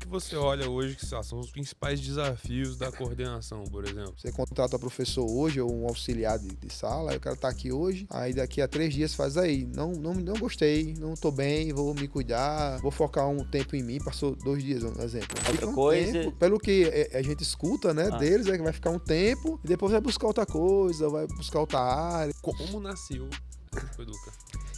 que você olha hoje que são os principais desafios da coordenação, por exemplo? Você contrata professor hoje ou um auxiliar de sala, aí o cara tá aqui hoje, aí daqui a 3 dias faz aí. Não gostei, não tô bem, vou me cuidar, vou focar um tempo em mim, passou 2 dias, um exemplo. Outra coisa. Tempo, pelo que a gente escuta, né, deles, é que vai ficar um tempo e depois vai buscar outra coisa, vai buscar outra área. Como nasceu a Expo Educa?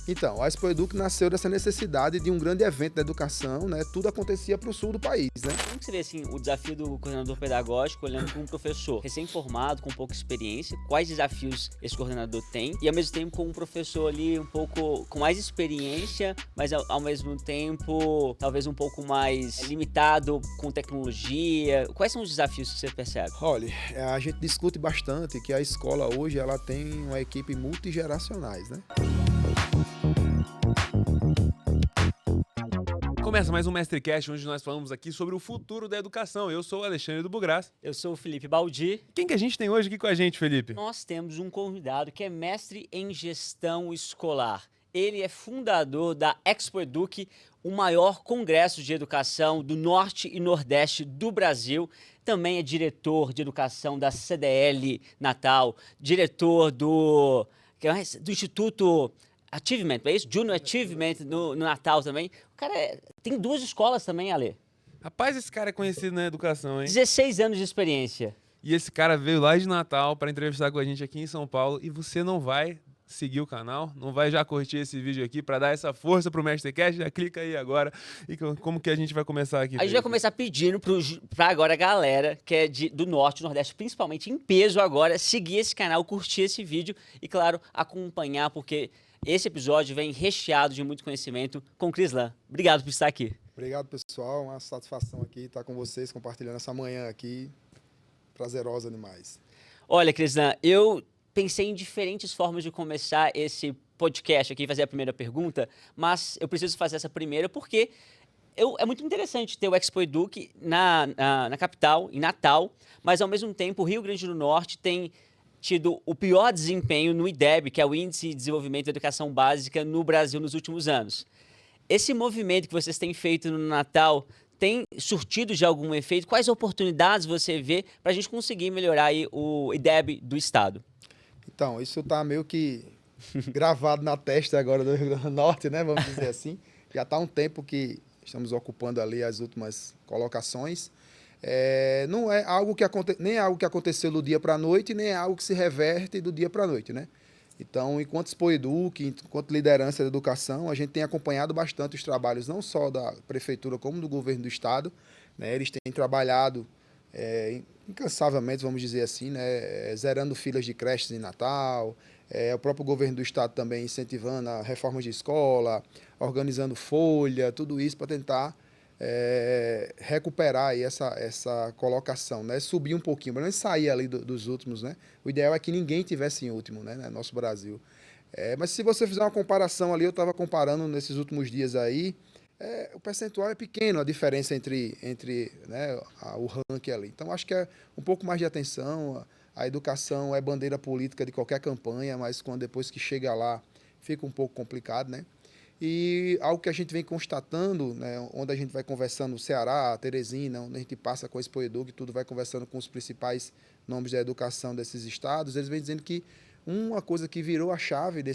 Então, a Expo Educa nasceu dessa necessidade de um grande evento da educação, né? Tudo acontecia para o sul do país, né? Como que seria assim, o desafio do coordenador pedagógico olhando para um professor recém-formado, com pouca experiência? Quais desafios esse coordenador tem? E ao mesmo tempo com um professor ali um pouco com mais experiência, mas ao mesmo tempo talvez um pouco mais limitado com tecnologia. Quais são os desafios que você percebe? Olha, a gente discute bastante que a escola hoje ela tem uma equipe multigeracionais, né? Começa mais um MestreCast, onde nós falamos aqui sobre o futuro da educação. Eu sou o Alexandre do Bugras. Eu sou o Felipe Baldi. Quem que a gente tem hoje aqui com a gente, Felipe? Nós temos um convidado que é mestre em gestão escolar. Ele é fundador da Expo Eduque, o maior congresso de educação do Norte e Nordeste do Brasil. Também é diretor de educação da CDL Natal, diretor do Instituto Achievement, é isso? Junior Achievement no Natal também. O cara tem 2 escolas também, Ale. Rapaz, esse cara é conhecido na educação, hein? 16 anos de experiência. E esse cara veio lá de Natal para entrevistar com a gente aqui em São Paulo e você não vai seguir o canal, não vai já curtir esse vídeo aqui para dar essa força pro MestreCast, já clica aí agora. E como que a gente vai começar aqui? A gente vai começar pedindo pra agora a galera que é do Norte e Nordeste, principalmente em peso agora, seguir esse canal, curtir esse vídeo e, claro, acompanhar, porque esse episódio vem recheado de muito conhecimento com Crislan. Obrigado por estar aqui. Obrigado, pessoal. Uma satisfação aqui estar com vocês, compartilhando essa manhã aqui. Prazerosa demais. Olha, Crislan, eu pensei em diferentes formas de começar esse podcast aqui, fazer a primeira pergunta, mas eu preciso fazer essa primeira porque é muito interessante ter o Expo Eduque na capital, em Natal, mas ao mesmo tempo o Rio Grande do Norte tem tido o pior desempenho no IDEB, que é o Índice de Desenvolvimento da Educação Básica no Brasil nos últimos anos. Esse movimento que vocês têm feito no Natal tem surtido de algum efeito? Quais oportunidades você vê para a gente conseguir melhorar aí o IDEB do Estado? Então, isso está meio que gravado na testa agora do Rio Grande do Norte, né? Vamos dizer assim. Já está um tempo que estamos ocupando ali as últimas colocações. Não é algo que nem é algo que aconteceu do dia para a noite, nem é algo que se reverte do dia para a noite, né? Então, enquanto Expo Eduque, enquanto liderança da educação, a gente tem acompanhado bastante os trabalhos, não só da prefeitura, como do governo do estado, né? Eles têm trabalhado incansavelmente, vamos dizer assim, né? Zerando filas de creches em Natal, o próprio governo do estado também incentivando a reforma de escola, organizando folha, tudo isso para tentar recuperar aí essa colocação, né? Subir um pouquinho, mas não sair ali dos últimos, né? O ideal é que ninguém tivesse em último, né? No nosso Brasil. Mas se você fizer uma comparação ali, eu estava comparando nesses últimos dias aí, o percentual é pequeno, a diferença entre né, o ranking ali. Então, acho que é um pouco mais de atenção. A educação é bandeira política de qualquer campanha, mas depois que chega lá, fica um pouco complicado, né? E algo que a gente vem constatando, né, onde a gente vai conversando, Ceará, Teresina, onde a gente passa com a Expo Eduque, tudo vai conversando com os principais nomes da educação desses estados, eles vêm dizendo que uma coisa que virou a chave de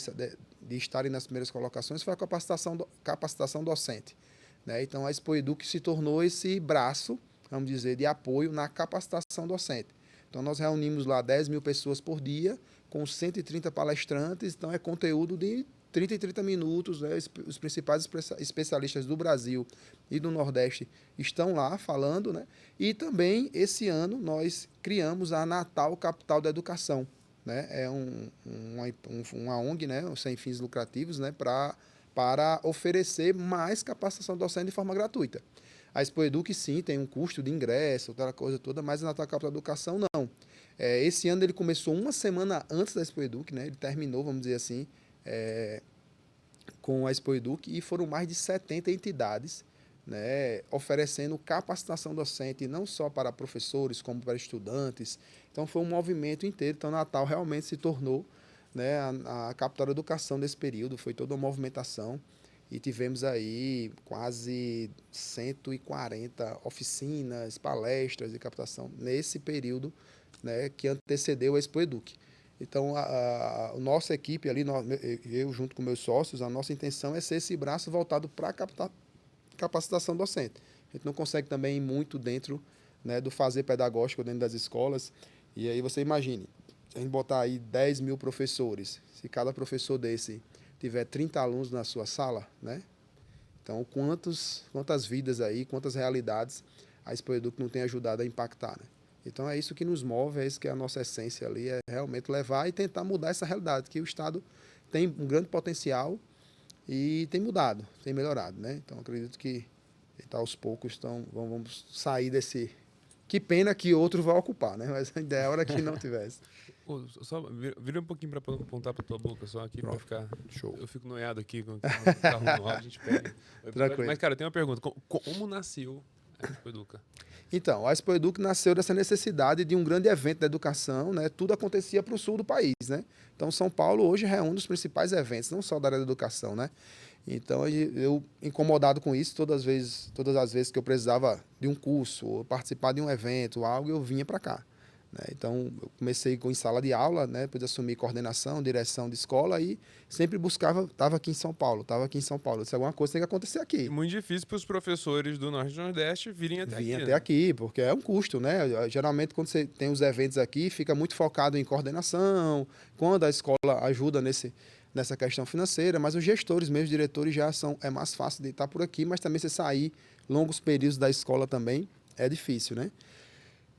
estarem nas primeiras colocações foi a capacitação docente, né? Então, a Expo Eduque se tornou esse braço, vamos dizer, de apoio na capacitação docente. Então, nós reunimos lá 10 mil pessoas por dia, com 130 palestrantes, então é conteúdo de 30 e 30 minutos, né? Os principais especialistas do Brasil e do Nordeste estão lá falando, né? E também, esse ano, nós criamos a Natal Capital da Educação, né? É uma ONG, né? Sem fins lucrativos, né? Para oferecer mais capacitação docente de forma gratuita. A Expo Eduque, sim, tem um custo de ingresso, aquela coisa toda, mas a Natal Capital da Educação, não. Esse ano ele começou uma semana antes da Expo Eduque, né? Ele terminou, vamos dizer assim, com a Expo Eduque, e foram mais de 70 entidades, né, oferecendo capacitação docente não só para professores, como para estudantes. Então, foi um movimento inteiro. Então, Natal realmente se tornou, né, a capital da educação desse período, foi toda uma movimentação. e tivemos aí quase 140 oficinas, palestras e captação nesse período, né, que antecedeu a Expo Eduque. Então, a nossa equipe ali, eu junto com meus sócios, a nossa intenção é ser esse braço voltado para a capacitação docente. A gente não consegue também ir muito dentro, né, do fazer pedagógico dentro das escolas. E aí você imagine, se a gente botar aí 10 mil professores, se cada professor desse tiver 30 alunos na sua sala, né? Então, quantas vidas aí, quantas realidades a Expo Eduque não tem ajudado a impactar, né? Então, é isso que nos move, é isso que é a nossa essência ali, é realmente levar e tentar mudar essa realidade, que o Estado tem um grande potencial e tem mudado, tem melhorado, né? Então, acredito que aos poucos vamos sair desse... Que pena que outro vai ocupar, né? Mas a ideia era que não tivesse. Só vira um pouquinho para apontar para tua boca, só aqui para ficar... Show. Eu fico noiado aqui, com o carro no ar, a gente pega. Tranquilo. Mas, cara, eu tenho uma pergunta. Como nasceu a Expo Educa? Então, a Expo Eduque nasceu dessa necessidade de um grande evento da educação, né? Tudo acontecia para o sul do país, né? Então, São Paulo hoje é um dos principais eventos, não só da área da educação, né? Então, eu incomodado com isso, todas as vezes que eu precisava de um curso, ou participar de um evento, algo, eu vinha para cá, né? Então, eu comecei em sala de aula, né? Depois assumi coordenação, direção de escola e sempre buscava, estava aqui em São Paulo. Se alguma coisa tem que acontecer aqui. É muito difícil para os professores do Norte e Nordeste virem até aqui. Até aqui, porque é um custo, né? Geralmente, quando você tem os eventos aqui, fica muito focado em coordenação, quando a escola ajuda nessa questão financeira, mas os gestores mesmo, os diretores é mais fácil de estar por aqui, mas também você sair longos períodos da escola também é difícil, né?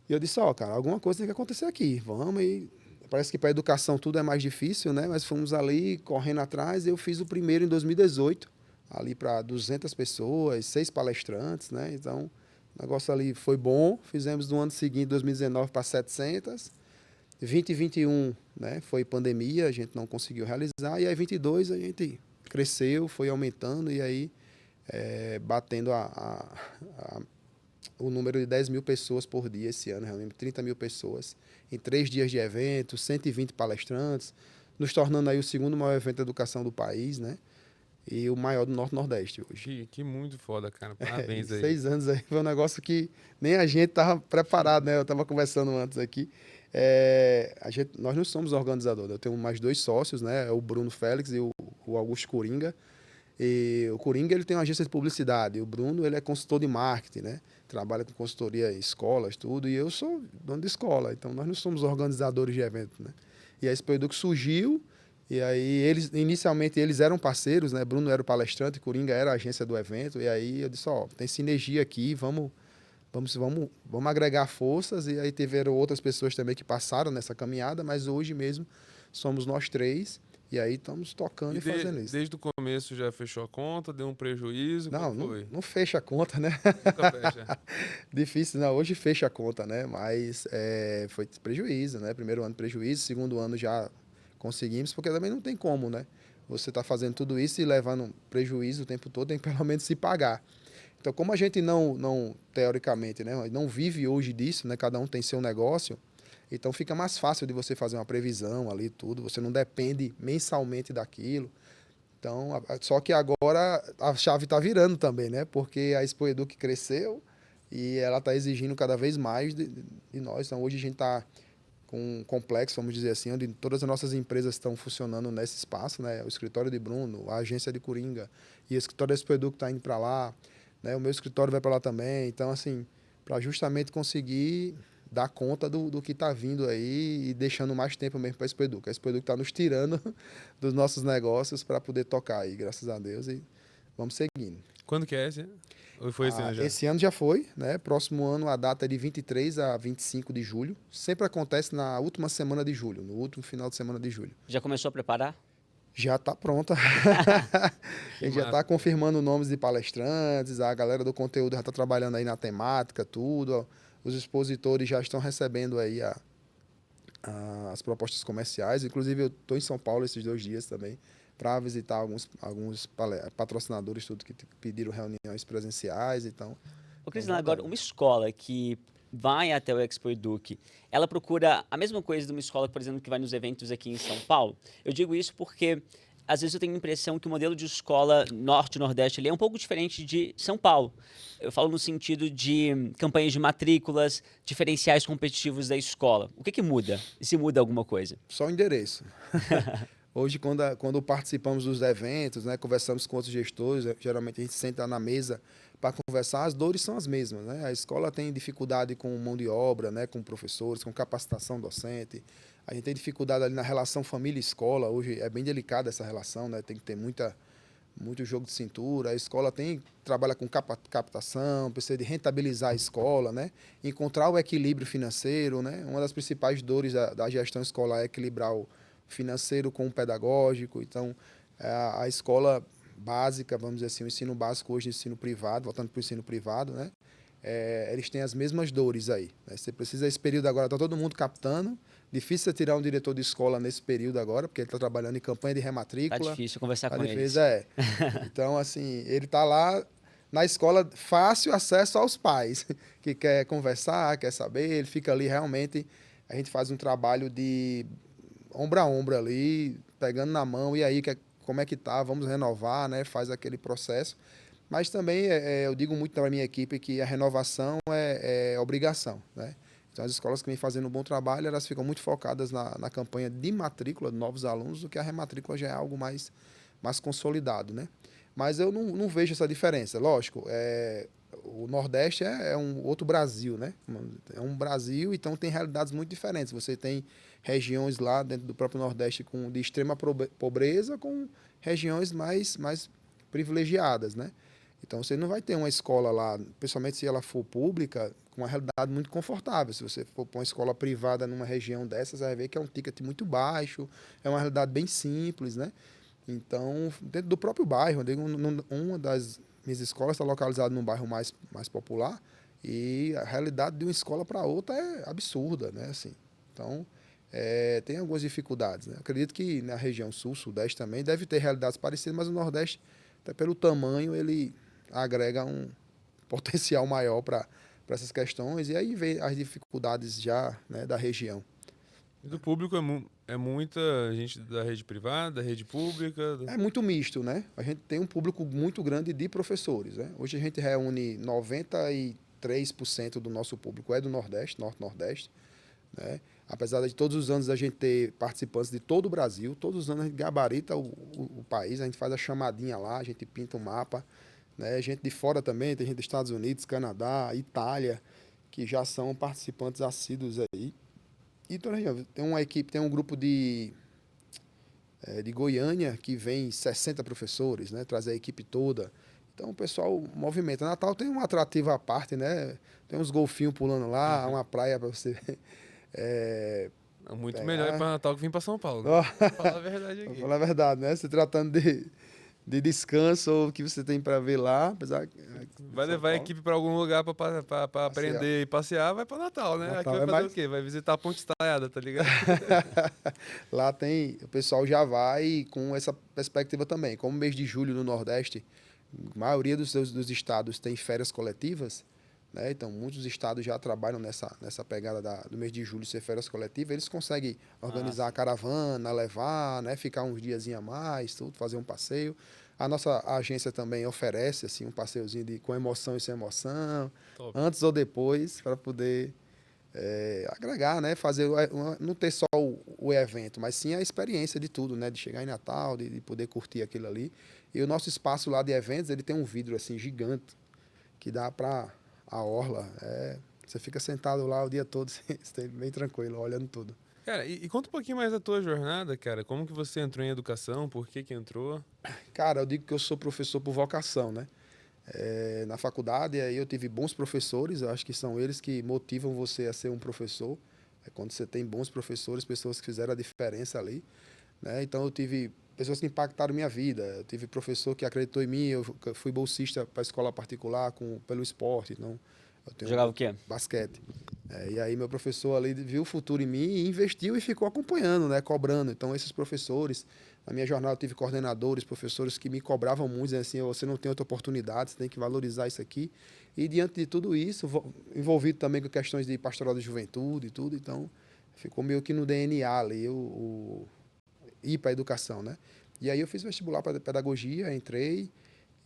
E eu disse, cara, alguma coisa tem que acontecer aqui, vamos e... Parece que para a educação tudo é mais difícil, né? Mas fomos ali correndo atrás e eu fiz o primeiro em 2018, ali para 200 pessoas, 6 palestrantes, né? Então, o negócio ali foi bom. Fizemos no ano seguinte, 2019, para 700. 2021, né? Foi pandemia, a gente não conseguiu realizar. E aí, 22, a gente cresceu, foi aumentando e aí batendo o número de 10 mil pessoas por dia esse ano, realmente 30 mil pessoas, em 3 dias de evento, 120 palestrantes, nos tornando aí o segundo maior evento de educação do país, né? E o maior do Norte-Nordeste hoje. Que muito foda, cara. Parabéns aí. 6 anos aí, foi um negócio que nem a gente estava preparado, né? Eu estava conversando antes aqui. Nós não somos organizadores, eu tenho mais 2 sócios, né? O Bruno Félix e o Augusto Coringa. E o Coringa, ele tem uma agência de publicidade, e o Bruno, ele é consultor de marketing, né? Trabalha com consultoria em escolas, tudo, e eu sou dono de escola, então nós não somos organizadores de eventos, né? E a Expo Eduque surgiu, e aí inicialmente eles eram parceiros, né? Bruno era o palestrante, Coringa era a agência do evento, e aí eu disse, tem sinergia aqui, vamos agregar forças, e aí tiveram outras pessoas também que passaram nessa caminhada, mas hoje mesmo somos nós 3, e aí estamos tocando e fazendo isso. Desde o começo já fechou a conta, deu um prejuízo? Não fecha a conta, né? Nunca fecha. Difícil, não. Hoje fecha a conta, né? Mas foi prejuízo, né? Primeiro ano prejuízo, segundo ano já conseguimos, porque também não tem como, né? Você está fazendo tudo isso e levando prejuízo o tempo todo, tem que pelo menos se pagar. Então, como a gente não teoricamente, né? Não vive hoje disso, né? Cada um tem seu negócio. Então fica mais fácil de você fazer uma previsão ali, tudo. Você não depende mensalmente daquilo. Então, só que agora a chave está virando também, né? Porque a Expo Eduque cresceu e ela está exigindo cada vez mais de nós. Então, hoje a gente está com um complexo, vamos dizer assim, onde todas as nossas empresas estão funcionando nesse espaço, né? O escritório de Bruno, a agência de Coringa e o escritório da Expo Eduque está indo para lá, né? O meu escritório vai para lá também. Então, assim, para justamente conseguir dar conta do que está vindo aí e deixando mais tempo mesmo para a Expo Eduque. A Expo Eduque está nos tirando dos nossos negócios para poder tocar aí, graças a Deus, e vamos seguindo. Quando que é esse? Ou foi esse ano já? Esse ano já foi, né? Próximo ano a data é de 23 a 25 de julho. Sempre acontece na última semana de julho, no último final de semana de julho. Já começou a preparar? Já está pronta. A gente já está confirmando nomes de palestrantes, a galera do conteúdo já está trabalhando aí na temática, tudo, ó. Os expositores já estão recebendo aí as propostas comerciais. Inclusive, eu estou em São Paulo esses 2 dias também para visitar alguns patrocinadores tudo que pediram reuniões presenciais. Então, Cristina, agora, uma escola que vai até o Expo Eduque, ela procura a mesma coisa de uma escola, por exemplo, que vai nos eventos aqui em São Paulo? Eu digo isso porque às vezes eu tenho a impressão que o modelo de escola norte e nordeste ele é um pouco diferente de São Paulo. Eu falo no sentido de campanhas de matrículas, diferenciais competitivos da escola. O que muda? E se muda alguma coisa? Só o endereço. Hoje, quando participamos dos eventos, né, conversamos com outros gestores, geralmente a gente senta na mesa para conversar, as dores são as mesmas. Né? A escola tem dificuldade com mão de obra, né, com professores, com capacitação docente. A gente tem dificuldade ali na relação família-escola. Hoje é bem delicada essa relação, né? Tem que ter muito jogo de cintura. A escola trabalha com captação, precisa de rentabilizar a escola, né? Encontrar o equilíbrio financeiro. Né? Uma das principais dores da gestão escolar é equilibrar o financeiro com o pedagógico. Então, a escola básica, vamos dizer assim, o ensino básico hoje, ensino privado, voltando para o ensino privado, né? Eles têm as mesmas dores aí. Né? Você precisa, esse período agora, está todo mundo captando. Difícil você tirar um diretor de escola nesse período agora, porque ele está trabalhando em campanha de rematrícula. Tá difícil conversar com eles. eles. Então, assim, ele está lá na escola, fácil acesso aos pais, que quer conversar, quer saber, ele fica ali realmente, a gente faz um trabalho de ombro a ombro ali, pegando na mão, e aí, como é que tá, vamos renovar, né? Faz aquele processo. Mas também eu digo muito para a minha equipe que a renovação é obrigação, né? Então, as escolas que vêm fazendo um bom trabalho, elas ficam muito focadas na campanha de matrícula de novos alunos, do que a rematrícula já é algo mais consolidado, né? Mas eu não vejo essa diferença. Lógico, o Nordeste é um outro Brasil, né? É um Brasil, então tem realidades muito diferentes. Você tem regiões lá dentro do próprio Nordeste de extrema pobreza, com regiões mais privilegiadas, né? Então, você não vai ter uma escola lá, principalmente se ela for pública, com uma realidade muito confortável. Se você for para uma escola privada numa região dessas, você vai ver que é um ticket muito baixo, é uma realidade bem simples, né? Então, dentro do próprio bairro, uma das minhas escolas está localizada num bairro mais popular, e a realidade de uma escola para outra é absurda, né? Assim, então, tem algumas dificuldades, né? Acredito que na região sul, sudeste também, deve ter realidades parecidas, mas o Nordeste, até pelo tamanho, ele agrega um potencial maior para essas questões, e aí vem as dificuldades já, né, da região. E do público é muita gente da rede privada, da rede pública? É muito misto, né? A gente tem um público muito grande de professores, né? Hoje a gente reúne 93% do nosso público é do Nordeste, Norte-Nordeste, né? Apesar de todos os anos a gente ter participantes de todo o Brasil, todos os anos a gente gabarita o país, a gente faz a chamadinha lá, a gente pinta o mapa, né? Gente de fora também, tem gente dos Estados Unidos, Canadá, Itália, que já são participantes assíduos aí. Então, tem uma equipe, tem um grupo de Goiânia que vem 60 professores, né? Traz a equipe toda. Então, o pessoal movimenta. Natal tem um atrativo à parte, né? Tem uns golfinhos pulando lá, uma praia para você Muito pegar. melhor ir para Natal que vir para São Paulo. Oh. Vou falar a verdade aqui. Vou falar a verdade, né? Se tratando de descanso ou o que você tem para ver lá, apesar vai levar a equipe para algum lugar para aprender e passear, vai para Natal, né? Natal aqui vai fazer o quê? Vai visitar a Ponte Estaiada, tá ligado? Lá o pessoal já vai com essa perspectiva também. Como mês de julho no Nordeste, a maioria dos estados tem férias coletivas, né? Então, muitos estados já trabalham nessa pegada do mês de julho ser férias coletivas. Eles conseguem organizar a caravana, levar, né? Ficar uns dias a mais, tudo, fazer um passeio. A nossa agência também oferece assim, um passeiozinho com emoção e sem emoção, Top. Antes ou depois, para poder agregar, né? Fazer, não ter só o evento, mas sim a experiência de tudo, né? De chegar em Natal, de poder curtir aquilo ali. E o nosso espaço lá de eventos, ele tem um vidro assim gigante, que dá para a orla. Você fica sentado lá o dia todo, bem tranquilo, olhando tudo. Cara, e conta um pouquinho mais da tua jornada, cara. Como que você entrou em educação? Por que entrou? Cara, eu digo que eu sou professor por vocação, né? Na faculdade, aí eu tive bons professores, eu acho que são eles que motivam você a ser um professor. Quando você tem bons professores, pessoas que fizeram a diferença ali, né? Então, eu tive pessoas que impactaram minha vida. Eu tive professor que acreditou em mim, eu fui bolsista para a escola particular pelo esporte, então... Jogava o quê? Basquete. E aí meu professor ali viu o futuro em mim e investiu e ficou acompanhando, né, cobrando. Então esses professores, na minha jornada eu tive coordenadores, professores que me cobravam muito, dizendo assim, você não tem outra oportunidade, você tem que valorizar isso aqui. E diante de tudo isso, envolvido também com questões de pastoral de juventude e tudo, então ficou meio que no DNA ali, ir para a educação, né? E aí eu fiz vestibular para pedagogia, entrei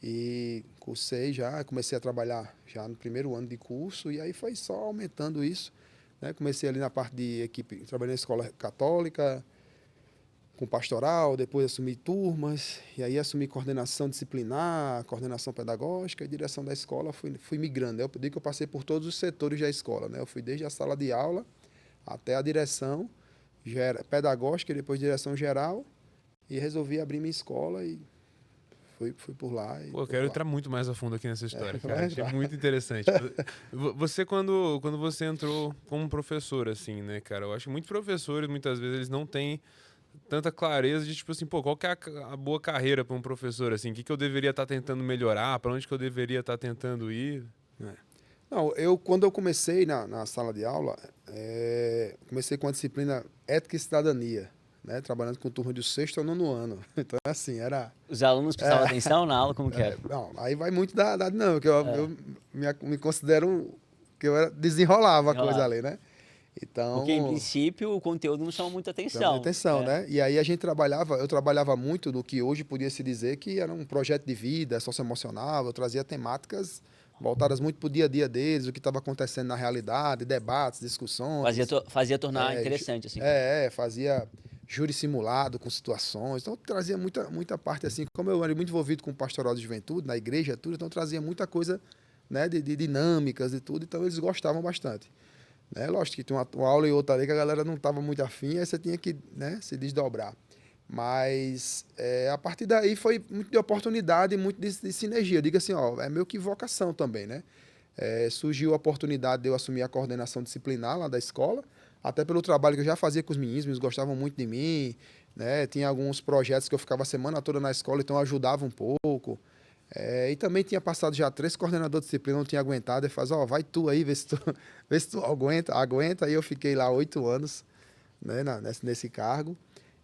e cursei já, comecei a trabalhar já no primeiro ano de curso, e aí foi só aumentando isso, né? Comecei ali na parte de equipe, trabalhei na escola católica, com pastoral, depois assumi turmas, e aí assumi coordenação disciplinar, coordenação pedagógica e direção da escola, fui migrando. Eu digo que eu passei por todos os setores da escola, né? Eu fui desde a sala de aula até a direção pedagógica, e depois direção geral, e resolvi abrir minha escola e fui por lá. E Pô, eu tô quero lá. entrar muito mais a fundo aqui nessa história, cara. Vai Achei entrar. muito interessante. Você, quando você entrou como professor, assim, né, cara? Eu acho que muitos professores, muitas vezes, eles não têm tanta clareza de, tipo assim, pô, qual que é a boa carreira para um professor, assim? O que eu deveria estar tentando melhorar? Para onde que eu deveria estar tentando ir? Não, quando eu comecei na sala de aula, comecei com a disciplina Ética e Cidadania, né? Trabalhando com turma do sexto ao nono ano. Então, assim, era... Os alunos prestavam atenção na aula, como que era? Não, aí vai muito da dinâmica. Eu me considero que desenrolava a coisa ali, né? Porque, em Então, princípio, o conteúdo não chama muita chama atenção. atenção, né? E aí eu trabalhava muito do que hoje podia se dizer que era um projeto de vida, socioemocional. Eu trazia temáticas voltadas muito para o dia a dia deles, o que estava acontecendo na realidade, debates, discussões. Fazia tornar interessante, assim. Fazia júri simulado com situações. Então, trazia muita parte assim. Como eu era muito envolvido com o pastoral de juventude, na igreja, tudo, então trazia muita coisa, né, de dinâmicas e tudo. Então, eles gostavam bastante. Né? Lógico que tinha uma aula e outra ali que a galera não estava muito afim, aí você tinha que, né, se desdobrar. Mas a partir daí foi muito de oportunidade e muito de sinergia. Eu digo assim, ó, é meio que vocação também, né? Surgiu a oportunidade de eu assumir a coordenação disciplinar lá da escola, até pelo trabalho que eu já fazia com os meninos gostavam muito de mim, né? Tinha alguns projetos que eu ficava a semana toda na escola, então eu ajudava um pouco. E também tinha passado já 3 coordenadores de disciplina, não tinha aguentado, e faz, ó, vai tu aí, vê se tu aguenta. Aí eu fiquei lá 8 anos, né, nesse cargo.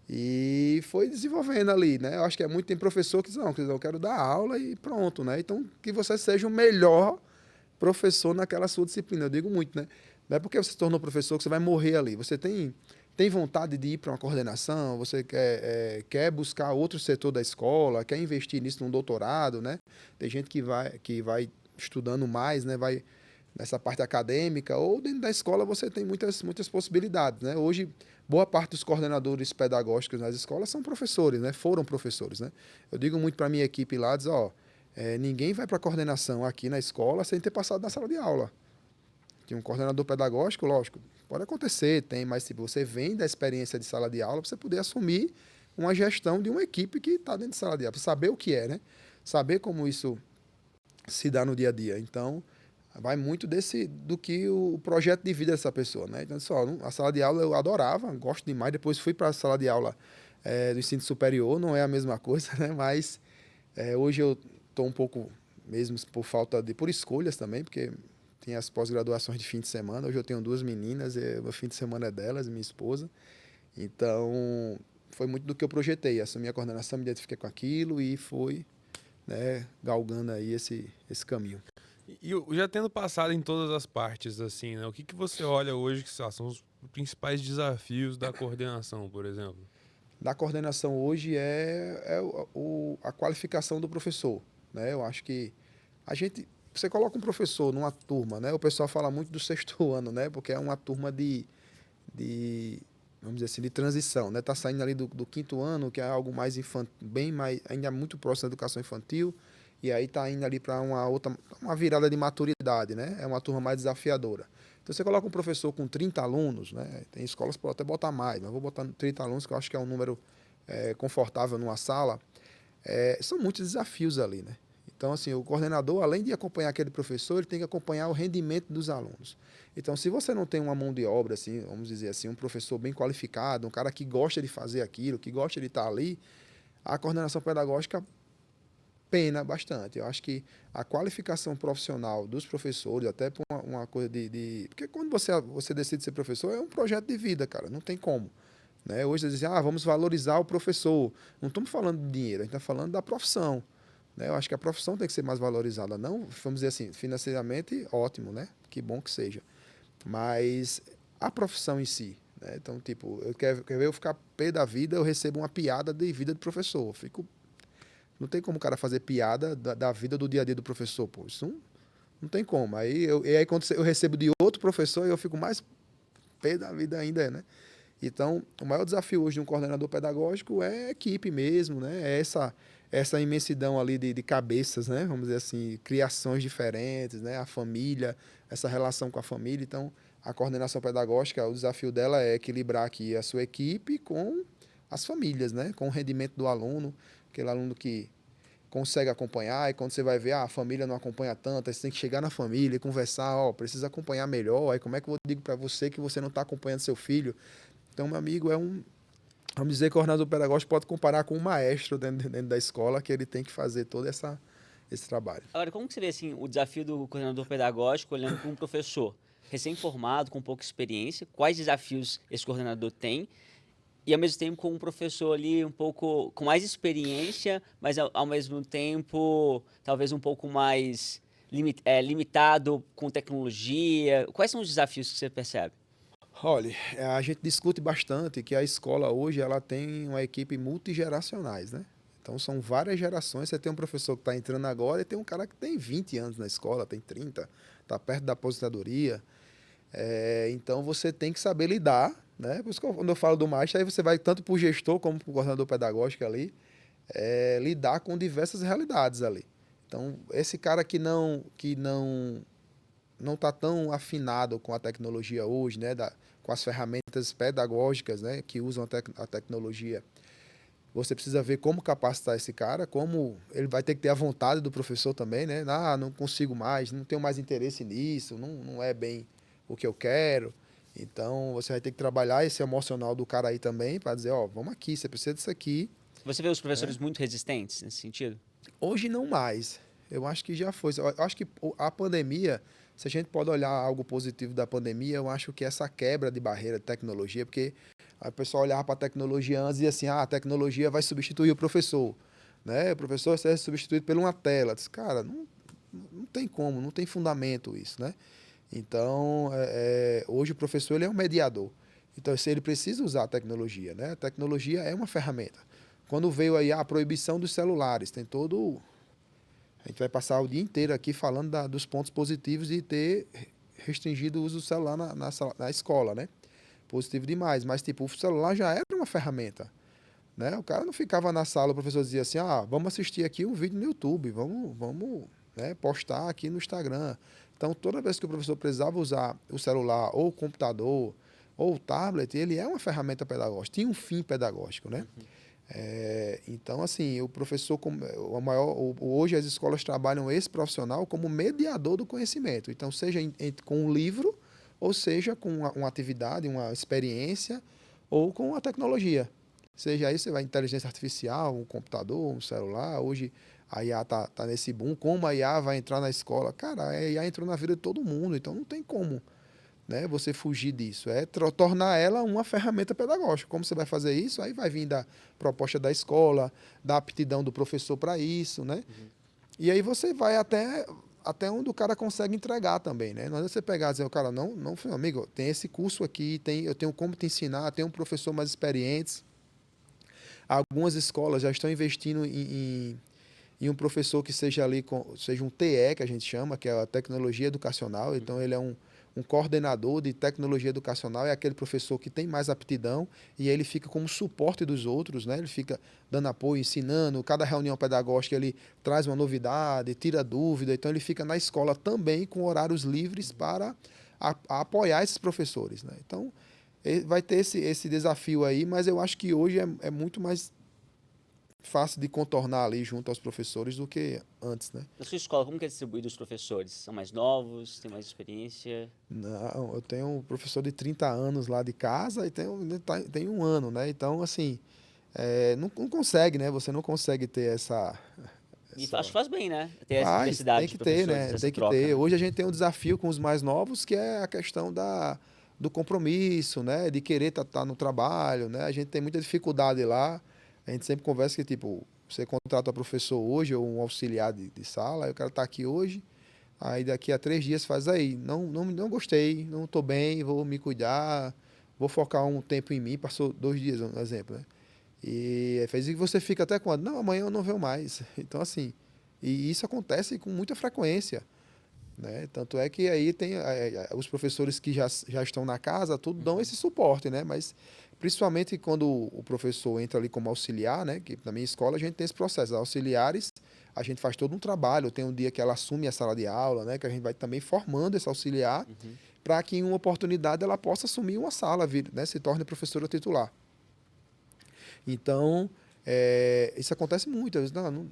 E foi desenvolvendo ali, né? Eu acho que tem professor que diz, não, eu quero dar aula e pronto, né? Então, que você seja o melhor professor naquela sua disciplina. Eu digo muito, né? Não é porque você se tornou professor que você vai morrer ali. Você tem vontade de ir para uma coordenação, você quer buscar outro setor da escola, quer investir nisso num doutorado, né? Tem gente que vai estudando mais, né? Vai nessa parte acadêmica, ou dentro da escola você tem muitas possibilidades, né? Hoje, boa parte dos coordenadores pedagógicos nas escolas são professores, né? Foram professores, né? Eu digo muito para a minha equipe lá, diz, ó, ninguém vai para a coordenação aqui na escola sem ter passado na sala de aula. Tinha um coordenador pedagógico, lógico, pode acontecer, mas se você vem da experiência de sala de aula, você poder assumir uma gestão de uma equipe que está dentro de sala de aula, saber o que é, né? Saber como isso se dá no dia a dia. Então, vai muito do que o projeto de vida dessa pessoa, né? Então, só, a sala de aula eu adorava, gosto demais. Depois fui para a sala de aula do ensino superior, não é a mesma coisa, né? Mas hoje eu estou um pouco, mesmo por escolhas também, porque tem as pós-graduações de fim de semana. Hoje eu tenho 2 meninas, o fim de semana é delas, minha esposa. Então, foi muito do que eu projetei. Assumi a coordenação, me identifiquei com aquilo e fui, né, galgando aí esse caminho. E já tendo passado em todas as partes, assim, né? O que você olha hoje que são os principais desafios da coordenação, por exemplo? Da coordenação hoje a qualificação do professor, né? Eu acho que você coloca um professor numa turma, né? O pessoal fala muito do sexto ano, né? Porque é uma turma vamos dizer assim, de transição, né? Tá saindo ali do quinto ano, que é algo mais infantil, bem mais, ainda muito próximo da educação infantil, e aí tá indo ali para uma virada de maturidade, né? É uma turma mais desafiadora. Então você coloca um professor com 30 alunos, né? Tem escolas que podem até botar mais, mas vou botar 30 alunos, que eu acho que é um número confortável numa sala. São muitos desafios ali, né? Então, assim, o coordenador, além de acompanhar aquele professor, ele tem que acompanhar o rendimento dos alunos. Então, se você não tem uma mão de obra, assim, vamos dizer assim, um professor bem qualificado, um cara que gosta de fazer aquilo, que gosta de estar ali, a coordenação pedagógica pena bastante. Eu acho que a qualificação profissional dos professores, até por uma coisa Porque quando você decide ser professor, é um projeto de vida, cara, não tem como. Né? Hoje eles dizem, vamos valorizar o professor. Não estamos falando de dinheiro, a gente está falando da profissão. Né? Eu acho que a profissão tem que ser mais valorizada. Não, vamos dizer assim, financeiramente, ótimo, né? Que bom que seja. Mas a profissão em si, né? Então, tipo, quer ver eu ficar pé da vida, eu recebo uma piada de vida do professor. Eu fico, não tem como o cara fazer piada da vida do dia a dia do professor, pô. Isso não tem como. E aí quando eu recebo de outro professor, eu fico mais pé da vida ainda, né? Então, o maior desafio hoje de um coordenador pedagógico é a equipe mesmo, né? É essa imensidão ali de cabeças, né? Vamos dizer assim, criações diferentes, né? A família, essa relação com a família. Então, a coordenação pedagógica, o desafio dela é equilibrar aqui a sua equipe com as famílias, né? Com o rendimento do aluno, aquele aluno que consegue acompanhar, e quando você vai ver, a família não acompanha tanto, aí você tem que chegar na família e conversar, ó, precisa acompanhar melhor, aí como é que eu digo para você que você não está acompanhando seu filho? Então, meu amigo, vamos dizer que o coordenador pedagógico pode comparar com um maestro dentro da escola, que ele tem que fazer todo esse trabalho. Agora, como que você vê assim, o desafio do coordenador pedagógico olhando para um professor recém-formado, com pouca experiência, quais desafios esse coordenador tem? E ao mesmo tempo com um professor ali um pouco com mais experiência, mas ao mesmo tempo talvez um pouco mais limitado com tecnologia. Quais são os desafios que você percebe? Olha, a gente discute bastante que a escola hoje ela tem uma equipe multigeracionais, né? Então são várias gerações. Você tem um professor que está entrando agora e tem um cara que tem 20 anos na escola, tem 30, está perto da aposentadoria. Então você tem que saber lidar, né? Por isso que quando eu falo do master, aí você vai tanto para o gestor como para o coordenador pedagógico ali, lidar com diversas realidades ali. Então, esse cara que não está tão afinado com a tecnologia hoje, né, com as ferramentas pedagógicas, né, que usam a tecnologia. Você precisa ver como capacitar esse cara, como ele vai ter que ter a vontade do professor também, né? Ah, não consigo mais, não tenho mais interesse nisso, não é bem o que eu quero. Então, você vai ter que trabalhar esse emocional do cara aí também para dizer, ó, vamos aqui, você precisa disso aqui. Você vê os professores muito resistentes nesse sentido? Hoje não mais. Eu acho que já foi. Eu acho que a pandemia, se a gente pode olhar algo positivo da pandemia, eu acho que essa quebra de barreira de tecnologia, porque a pessoa olhava para a tecnologia antes e dizia assim, a tecnologia vai substituir o professor, né? O professor vai ser substituído por uma tela. Eu disse, cara, não tem como, não tem fundamento isso, né? Então, hoje o professor ele é um mediador. Então, se ele precisa usar a tecnologia, né? A tecnologia é uma ferramenta. Quando veio aí a proibição dos celulares, tem todo... A gente vai passar o dia inteiro aqui falando dos pontos positivos de ter restringido o uso do celular na escola, né? Positivo demais, mas tipo, o celular já era uma ferramenta, né? O cara não ficava na sala, o professor dizia assim, vamos assistir aqui um vídeo no YouTube, vamos, né, postar aqui no Instagram. Então, toda vez que o professor precisava usar o celular ou o computador ou o tablet, ele é uma ferramenta pedagógica, tinha um fim pedagógico, né? Então, assim, o professor, hoje as escolas trabalham esse profissional como mediador do conhecimento. Então, seja com um livro, ou seja com uma atividade, uma experiência, ou com a tecnologia. Seja aí, você vai inteligência artificial, um computador, um celular. Hoje a IA tá nesse boom. Como a IA vai entrar na escola? Cara, a IA entrou na vida de todo mundo, então não tem como, né, você fugir disso, tornar ela uma ferramenta pedagógica. Como você vai fazer isso? Aí vai vir da proposta da escola, da aptidão do professor para isso, né? E aí você vai até onde o cara consegue entregar também, né? Não é você pegar e dizer, o cara, não, meu amigo, tem esse curso aqui, eu tenho como te ensinar, tem um professor mais experiente. Algumas escolas já estão investindo em um professor que seja ali, seja um TE, que a gente chama, que é a tecnologia educacional. Então, ele é um coordenador de tecnologia educacional, é aquele professor que tem mais aptidão e ele fica como suporte dos outros, né? Ele fica dando apoio, ensinando, cada reunião pedagógica ele traz uma novidade, tira dúvida, então ele fica na escola também com horários livres para apoiar esses professores, né? Então, vai ter esse desafio aí, mas eu acho que hoje é muito mais fácil de contornar ali junto aos professores do que antes, né? Na sua escola, como que é distribuído os professores? São mais novos, têm mais experiência? Não, eu tenho um professor de 30 anos lá de casa e tem um ano, né? Então, assim, não consegue, né? Você não consegue ter E acho que faz bem, né? Ter essa Tem diversidade de que ter, professores, né? essa Tem que troca, ter. né? Hoje a gente tem um desafio com os mais novos, que é a questão do compromisso, né? De querer estar no trabalho, né? A gente tem muita dificuldade lá. A gente sempre conversa que, tipo, você contrata um professor hoje ou um auxiliar de sala, aí o cara está aqui hoje, aí daqui a 3 dias faz aí, não gostei, não estou bem, vou me cuidar, vou focar um tempo em mim, passou 2 dias, um exemplo, né? E aí fez, e você fica até quando? Não, amanhã eu não venho mais. Então, assim, e isso acontece com muita frequência, né? Tanto é que aí tem os professores que já estão na casa, tudo dão esse suporte, né? Mas principalmente quando o professor entra ali como auxiliar, né? Que na minha escola a gente tem esse processo, os auxiliares, a gente faz todo um trabalho, tem um dia que ela assume a sala de aula, né? Que a gente vai também formando esse auxiliar para que em uma oportunidade ela possa assumir uma sala, né? Se torne professora titular. Então, isso acontece muito. Às vezes, não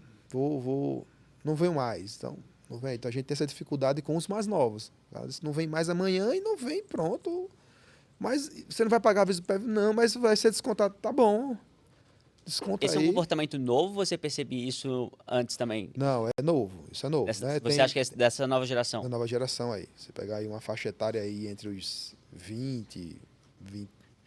não venho mais. Então, não vem. Então, a gente tem essa dificuldade com os mais novos. Tá? Não vem mais amanhã e não vem, pronto. Mas você não vai pagar a vez do prévio? Não, mas vai ser descontado. Tá bom, desconta Esse é um aí. comportamento novo, você percebia isso antes também? Não, é novo. Isso é novo. Né? Você acha que é dessa nova Da geração? nova geração aí. Você pegar aí uma faixa etária aí entre os 20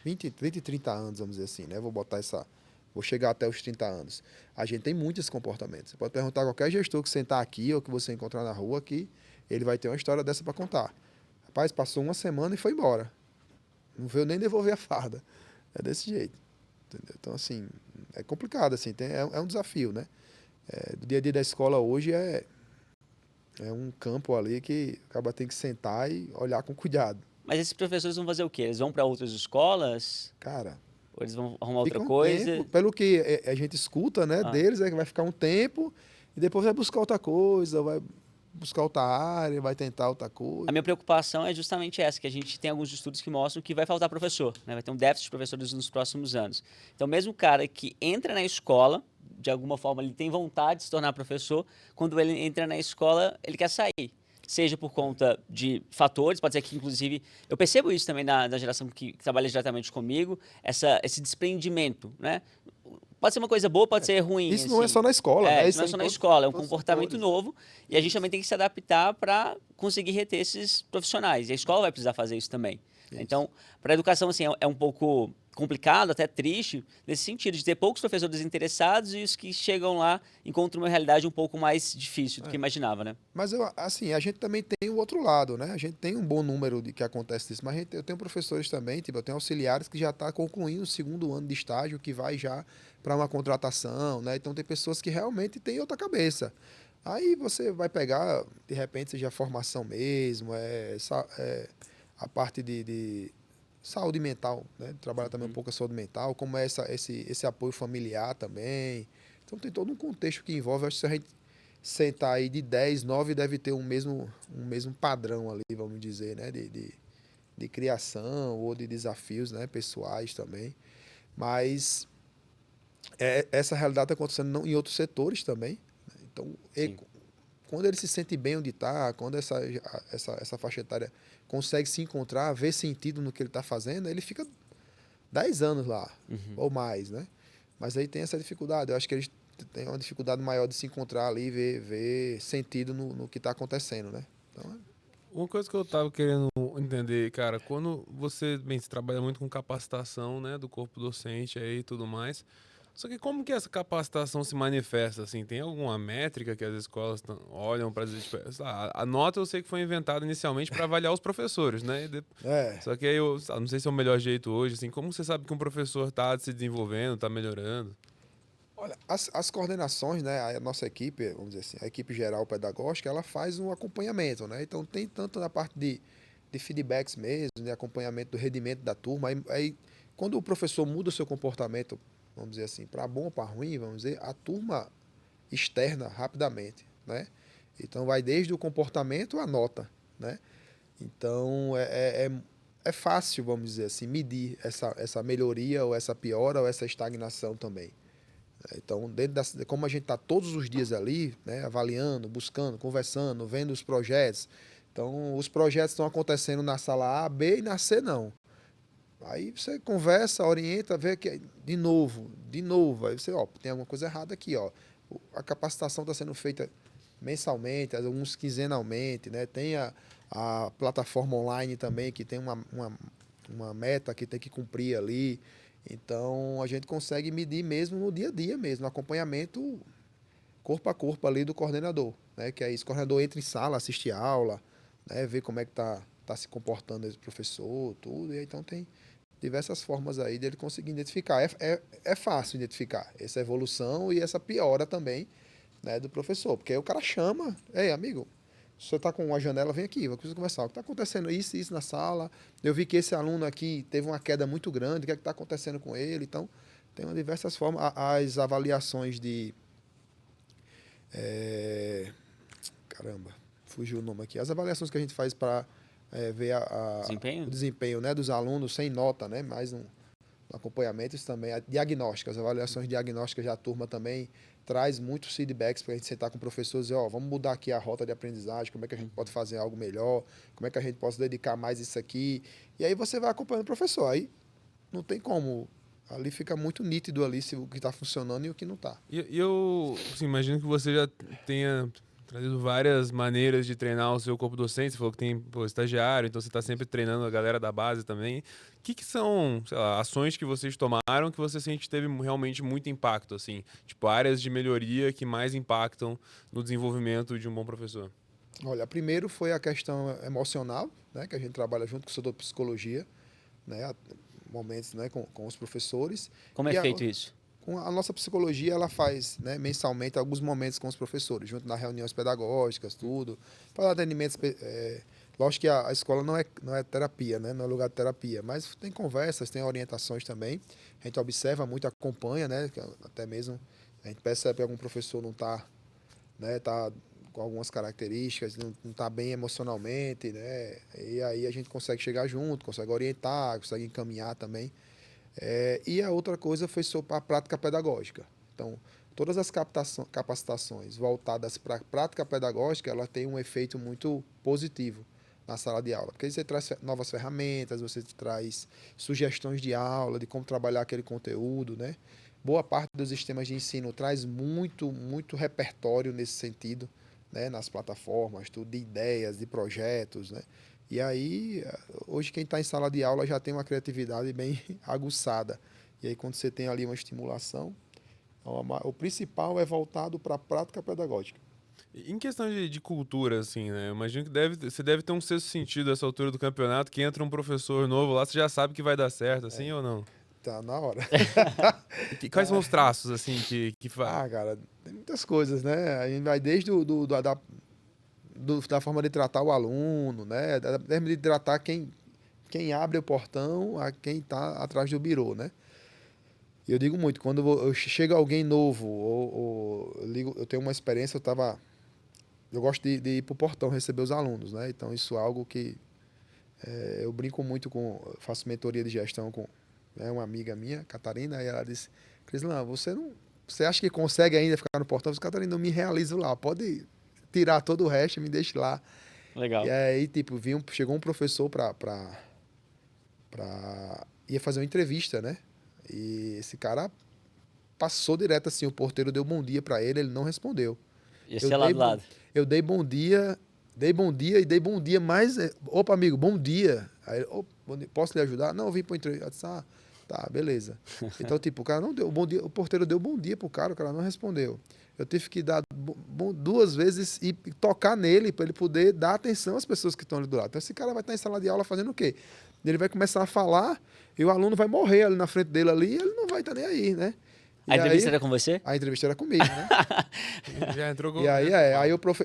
e 30 anos, vamos dizer assim, né? Vou chegar até os 30 anos. A gente tem muitos comportamentos. Você pode perguntar a qualquer gestor que sentar aqui ou que você encontrar na rua que ele vai ter uma história dessa para contar. Rapaz, passou uma semana e foi embora. Não veio nem devolver a farda. É desse jeito. Entendeu? Então, assim, é complicado, assim, é um desafio, né? O dia a dia da escola hoje é um campo ali que acaba tem que sentar e olhar com cuidado. Mas esses professores vão fazer o quê? Eles vão para outras escolas? Cara, Ou eles vão arrumar outra fica um coisa? tempo, pelo que a gente escuta, né, Ah. deles, é que vai ficar um tempo e depois vai buscar outra coisa, vai buscar outra área, vai tentar outra coisa. A minha preocupação é justamente essa, que a gente tem alguns estudos que mostram que vai faltar professor, né? Vai ter um déficit de professores nos próximos anos. Então, mesmo o cara que entra na escola, de alguma forma ele tem vontade de se tornar professor, quando ele entra na escola, ele quer sair. Seja por conta de fatores, pode ser que, inclusive, eu percebo isso também na geração que trabalha diretamente comigo, esse desprendimento, né? Pode ser uma coisa boa, pode ser ruim. Isso não é assim. só na escola, né? Isso não é em só na todos- escola, é um todos os comportamento setores. novo e a gente também tem que se adaptar para conseguir reter esses profissionais. E a escola vai precisar fazer isso também. Isso. Então, para a educação, assim, é um pouco complicado, até triste, nesse sentido, de ter poucos professores interessados e os que chegam lá encontram uma realidade um pouco mais difícil do que imaginava, né? Mas assim, a gente também tem o outro lado, né? A gente tem um bom número de que acontece isso, mas eu tenho professores também, tipo, eu tenho auxiliares que já estão concluindo o segundo ano de estágio, que vai já para uma contratação, né? Então tem pessoas que realmente têm outra cabeça. Aí você vai pegar, de repente, seja formação mesmo, a parte de saúde mental, né? Trabalhar também um pouco a saúde mental, como é esse apoio familiar também. Então tem todo um contexto que envolve, acho que se a gente sentar aí de 10, 9 deve ter um mesmo padrão ali, vamos dizer, né? De criação ou de desafios, né? Pessoais também. Mas essa realidade está acontecendo em outros setores também. Né? Então, Sim. quando ele se sente bem onde está, quando essa faixa etária consegue se encontrar, ver sentido no que ele está fazendo, ele fica 10 anos lá, ou mais, né? Mas aí tem essa dificuldade. Eu acho que eles têm uma dificuldade maior de se encontrar ali e ver sentido no que está acontecendo, né? Então, Uma coisa que eu tava querendo entender, cara, quando você trabalha muito com capacitação, né, do corpo docente aí e tudo mais. Só que como que essa capacitação se manifesta, assim? Tem alguma métrica que as escolas olham para dizer, tipo, a nota eu sei que foi inventada inicialmente para avaliar os professores, né? Só que aí eu não sei se é o melhor jeito hoje, assim, como você sabe que um professor tá se desenvolvendo, tá melhorando? olha, as coordenações, né? A nossa equipe, vamos dizer assim, a equipe geral pedagógica, ela faz um acompanhamento, né? Então tem tanto na parte de feedbacks mesmo, de acompanhamento do rendimento da turma. Aí quando o professor muda o seu comportamento, vamos dizer assim, para bom ou para ruim, vamos dizer, a turma externa rapidamente, né? Então vai desde o comportamento à nota, né? Então é fácil, vamos dizer assim, medir essa melhoria ou essa piora ou essa estagnação também. Então, como a gente está todos os dias ali, né, avaliando, buscando, conversando, vendo os projetos, então os projetos estão acontecendo na sala A, B e na C não. Aí você conversa, orienta, vê que de novo, aí você, ó, tem alguma coisa errada aqui, ó. A capacitação está sendo feita mensalmente, alguns quinzenalmente, né? Tem a plataforma online também, que tem uma meta que tem que cumprir ali. Então, a gente consegue medir mesmo no dia a dia mesmo, no acompanhamento corpo a corpo ali do coordenador, né? Que é isso, o coordenador entra em sala, assiste aula, né? Vê como é que tá se comportando esse professor, tudo. E aí, então diversas formas aí dele conseguir identificar. É fácil identificar essa evolução e essa piora também, né, do professor, porque aí o cara chama, ei, amigo, se você está com uma janela, vem aqui, vamos conversar. O que está acontecendo isso e isso na sala? Eu vi que esse aluno aqui teve uma queda muito grande, o que é que está acontecendo com ele? Então, tem diversas formas. As avaliações de... caramba, fugiu o nome aqui. As avaliações que a gente faz para ver Desempenho? o desempenho, né, dos alunos sem nota, né, mais no acompanhamento, isso também. Diagnósticas, as avaliações diagnósticas da turma também traz muitos feedbacks para a gente sentar com professores e dizer, vamos mudar aqui a rota de aprendizagem, como é que a gente pode fazer algo melhor, como é que a gente pode dedicar mais isso aqui. E aí você vai acompanhando o professor. Aí não tem como. Ali fica muito nítido ali se o que está funcionando e o que não está. E eu assim, imagino que você já tenha trazido várias maneiras de treinar o seu corpo docente. Você falou que tem estagiário, então você está sempre treinando a galera da base também. O que são, sei lá, ações que vocês tomaram que você sente que teve realmente muito impacto, assim? Tipo, áreas de melhoria que mais impactam no desenvolvimento de um bom professor? Olha, primeiro foi a questão emocional, né, que a gente trabalha junto com o setor de psicologia, né, momentos, né, com os professores. Como é feito isso? A nossa psicologia, ela faz, né, mensalmente alguns momentos com os professores, junto nas reuniões pedagógicas, tudo, para atendimentos. Lógico que a escola não é terapia, né, não é lugar de terapia, mas tem conversas, tem orientações também. A gente observa muito, acompanha, né, até mesmo a gente percebe que algum professor não está, né, tá com algumas características, não está bem emocionalmente, né, e aí a gente consegue chegar junto, consegue orientar, consegue encaminhar também. E a outra coisa foi sobre a prática pedagógica. Então, todas as capacitações voltadas para a prática pedagógica, ela tem um efeito muito positivo na sala de aula, porque você traz novas ferramentas, você traz sugestões de aula, de como trabalhar aquele conteúdo, né? Boa parte dos sistemas de ensino traz muito repertório nesse sentido, né? Nas plataformas, tudo, de ideias, de projetos, né? E aí, hoje quem está em sala de aula já tem uma criatividade bem aguçada. E aí, quando você tem ali uma estimulação, o principal é voltado para a prática pedagógica. Em questão de cultura, assim, né? Eu imagino que você deve ter um sexto sentido nessa altura do campeonato, que entra um professor novo lá, você já sabe que vai dar certo, assim, ou não? Tá na hora. Quais são os traços, assim, que Cara, tem muitas coisas, né? A gente vai desde da forma de tratar o aluno, né? Da forma de tratar quem abre o portão a quem está atrás do birô, né? E eu digo muito, quando chega alguém novo, eu tenho uma experiência, eu gosto de ir para o portão receber os alunos, né? Então isso é algo que eu brinco muito faço mentoria de gestão com uma amiga minha, Catarina, e ela disse, Crislan, você acha que consegue ainda ficar no portão? Eu disse, Catarina, eu me realizo lá, pode tirar todo o resto e me deixe lá. Legal. E aí, tipo, chegou um professor ia fazer uma entrevista, né? E esse cara passou direto assim, o porteiro deu bom dia para ele não respondeu. Esse é lá do lado. Eu dei bom dia e dei bom dia mais... Opa, amigo, bom dia. Aí, bom dia, posso lhe ajudar? Não, eu vim para entrevista. Eu disse, tá, beleza. Então, tipo, o cara não deu bom dia, o porteiro deu bom dia pro cara, o cara não respondeu. Eu tive que dar duas vezes e tocar nele para ele poder dar atenção às pessoas que estão ali do lado. Então, esse cara vai estar em sala de aula fazendo o quê? Ele vai começar a falar e o aluno vai morrer ali na frente dele ali e ele não vai estar nem aí, né? A entrevista era com você? A entrevista era comigo, né? já entrou com... E aí,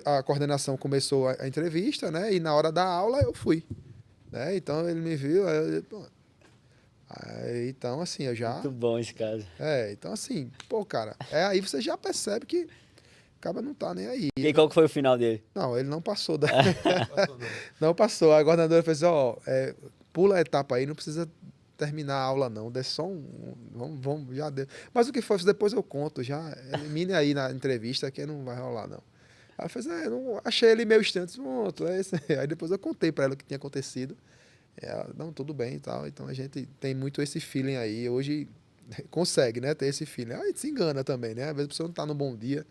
a coordenação começou a entrevista, né? E na hora da aula eu fui. Né? Então ele me viu, então assim, eu já... Muito bom esse caso. Então assim, pô, cara, aí você já percebe que o cara não tá nem aí. E qual que foi o final dele? Não, ele não passou. Não passou. A coordenadora fez, pula a etapa aí, não precisa terminar a aula não, dê só vamos, já deu. Mas o que for, depois eu conto, já elimine aí na entrevista que não vai rolar não. Ela fez, não, achei ele meio distante, pronto, é isso aí. Aí depois eu contei para ela o que tinha acontecido. Ela, não, tudo bem e tal. Então a gente tem muito esse feeling aí. Hoje consegue, né, ter esse feeling. A gente se engana também, né? Às vezes a pessoa não tá no bom dia,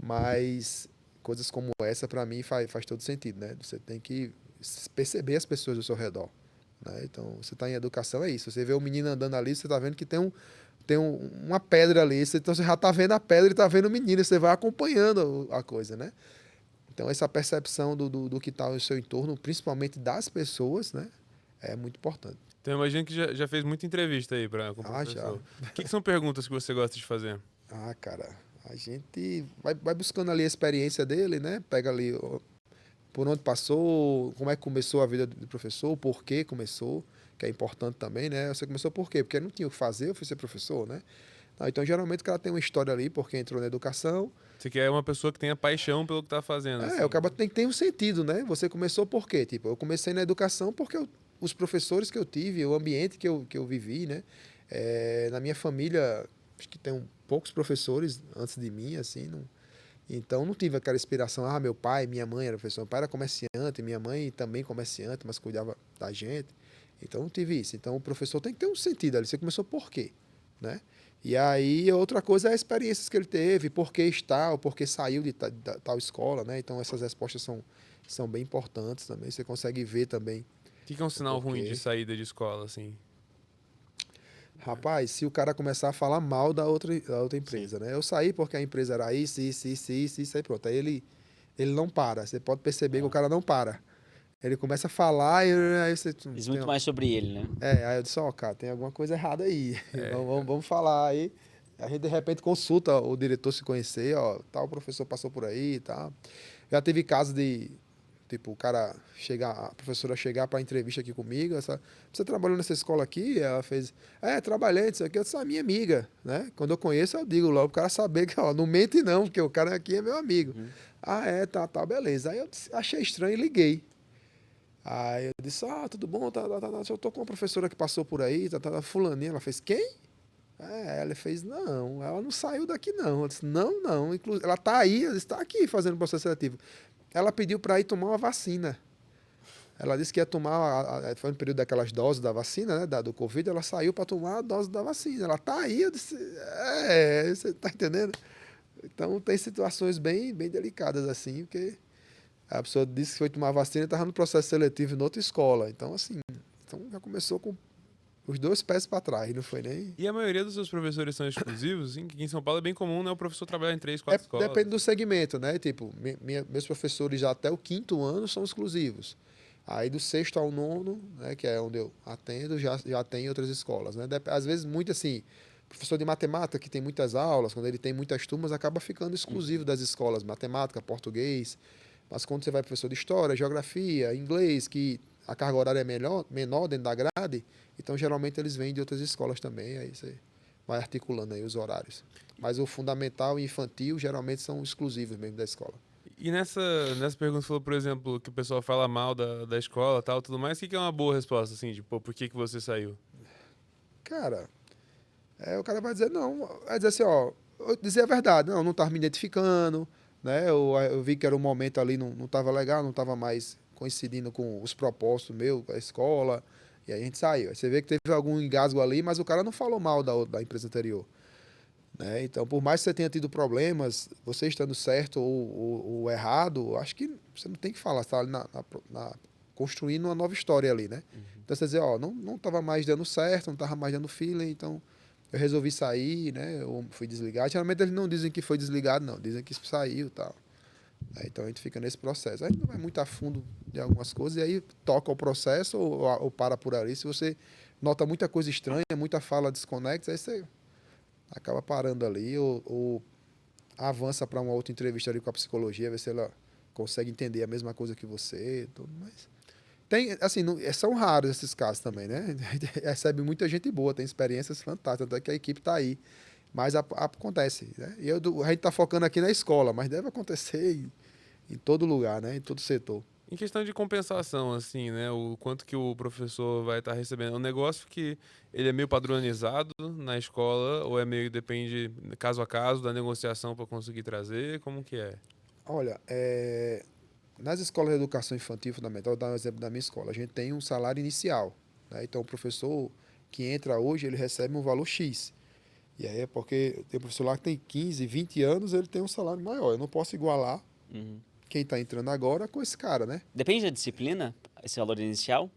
mas coisas como essa, para mim, faz todo sentido, né? Você tem que perceber as pessoas ao seu redor. Né? Então, você está em educação, é isso. Você vê o menino andando ali, você está vendo que tem uma pedra ali. Então, você já está vendo a pedra e está vendo o menino. Você vai acompanhando a coisa, né? Então, essa percepção do que está no seu entorno, principalmente das pessoas, né? é muito importante. Então, eu imagino que já fez muita entrevista aí com o Ah, professor. já. O que são perguntas que você gosta de fazer? Ah, cara, a gente vai buscando ali a experiência dele, né? Pega ali por onde passou, como é que começou a vida do professor, por que começou, que é importante também, né? Você começou por quê? Porque não tinha o que fazer, eu fui ser professor, né? Então, geralmente, o cara tem uma história ali, porque entrou na educação. Você quer uma pessoa que tenha paixão pelo que está fazendo. Assim. O cara tem que ter um sentido, né? Você começou por quê? Tipo, eu comecei na educação porque os professores que eu tive, o ambiente que eu vivi, né? Na minha família, acho que tem poucos professores antes de mim, assim, não. Então não tive aquela inspiração, meu pai, minha mãe era professor, meu pai era comerciante, minha mãe também comerciante, mas cuidava da gente. Então não tive isso. Então o professor tem que ter um sentido ali. Você começou por quê? Né? E aí outra coisa é as experiências que ele teve, por que está, ou por que saiu de tal escola, né? Então essas respostas são bem importantes também. Você consegue ver também. O que é um sinal ruim de saída de escola, assim? Rapaz, se o cara começar a falar mal da outra empresa, né? Eu saí porque a empresa era isso, aí pronto. Aí ele não para. Você pode perceber que o cara não para. Ele começa a falar e aí você... Diz muito mais sobre ele, né? Aí eu disse, cara, tem alguma coisa errada aí. Vamos falar aí. A gente, de repente, consulta o diretor se conhecer, tal professor passou por aí e tal. Já teve casos de, tipo, o cara chegar, a professora chegar para entrevista aqui comigo, você trabalhou nessa escola aqui? Ela fez, trabalhei, isso aqui, eu disse, minha amiga, né? Quando eu conheço, eu digo logo, o cara saber que, não mente não, porque o cara aqui é meu amigo. Tá, beleza. Aí eu achei estranho e liguei. Aí eu disse, tudo bom, eu tô com uma professora que passou por aí, fulaninha. Ela fez, quem? Ela fez, não, ela não saiu daqui não. Eu disse, não, ela tá aí, ela está aqui fazendo processo seletivo. Ela pediu para ir tomar uma vacina. Ela disse que ia tomar, foi no período daquelas doses da vacina, né, do Covid, ela saiu para tomar a dose da vacina. Ela tá aí, eu disse, você tá entendendo? Então tem situações bem, bem delicadas assim, porque a pessoa disse que foi tomar vacina e estava no processo seletivo em outra escola. Então, assim, já começou com os dois pés para trás, não foi nem... E a maioria dos seus professores são exclusivos? Assim, que aqui em São Paulo é bem comum, né? O professor trabalhar em 3, 4 escolas. Depende do segmento, né? Tipo, meus professores já até o 5º ano são exclusivos. Aí do 6º ao 9º, né, que é onde eu atendo, já tem outras escolas, né? Às vezes, muito assim, professor de matemática, que tem muitas aulas, quando ele tem muitas turmas, acaba ficando exclusivo das escolas, matemática, português. Mas quando você vai professor de história, geografia, inglês, que a carga horária é menor dentro da grade, então geralmente eles vêm de outras escolas também, aí você vai articulando aí os horários. Mas o fundamental e infantil geralmente são exclusivos mesmo da escola. E nessa pergunta você falou, por exemplo, que o pessoal fala mal da escola tal, tudo mais, o que é uma boa resposta, assim, de, por que você saiu? Cara, o cara vai dizer, não, vai dizer assim, dizer a verdade, não estava me identificando, né? Eu vi que era um momento ali, não estava legal, não estava mais coincidindo com os propósitos meus, com a escola, e aí a gente saiu. Aí você vê que teve algum engasgo ali, mas o cara não falou mal da empresa anterior. Né? Então, por mais que você tenha tido problemas, você estando certo ou errado, acho que você não tem que falar, você está ali construindo uma nova história ali, né? Então você dizer, não estava mais dando certo, não estava mais dando feeling, então eu resolvi sair, né? Eu fui desligado. Geralmente eles não dizem que foi desligado, não, dizem que saiu e tal. Então a gente fica nesse processo. A gente não vai muito a fundo de algumas coisas, e aí toca o processo ou para por ali. Se você nota muita coisa estranha, muita fala desconexa, aí você acaba parando ali ou avança para uma outra entrevista ali com a psicologia, ver se ela consegue entender a mesma coisa que você, tudo mais. Tem, assim, são raros esses casos também, né? Recebe muita gente boa, tem experiências fantásticas, até que a equipe está aí. Mas acontece, né? E a gente está focando aqui na escola, mas deve acontecer em todo lugar, né? Em todo setor. Em questão de compensação, assim, né? O quanto que o professor vai estar recebendo. É um negócio que ele é meio padronizado na escola ou é meio, depende, caso a caso, da negociação para conseguir trazer? Como que é? Olha, nas escolas de educação infantil fundamental, vou dar um exemplo da minha escola, a gente tem um salário inicial. Né? Então, o professor que entra hoje, ele recebe um valor X. E aí é porque tem professor lá que tem 15, 20 anos, ele tem um salário maior. Eu não posso igualar quem está entrando agora com esse cara, né? Depende da disciplina, esse valor inicial?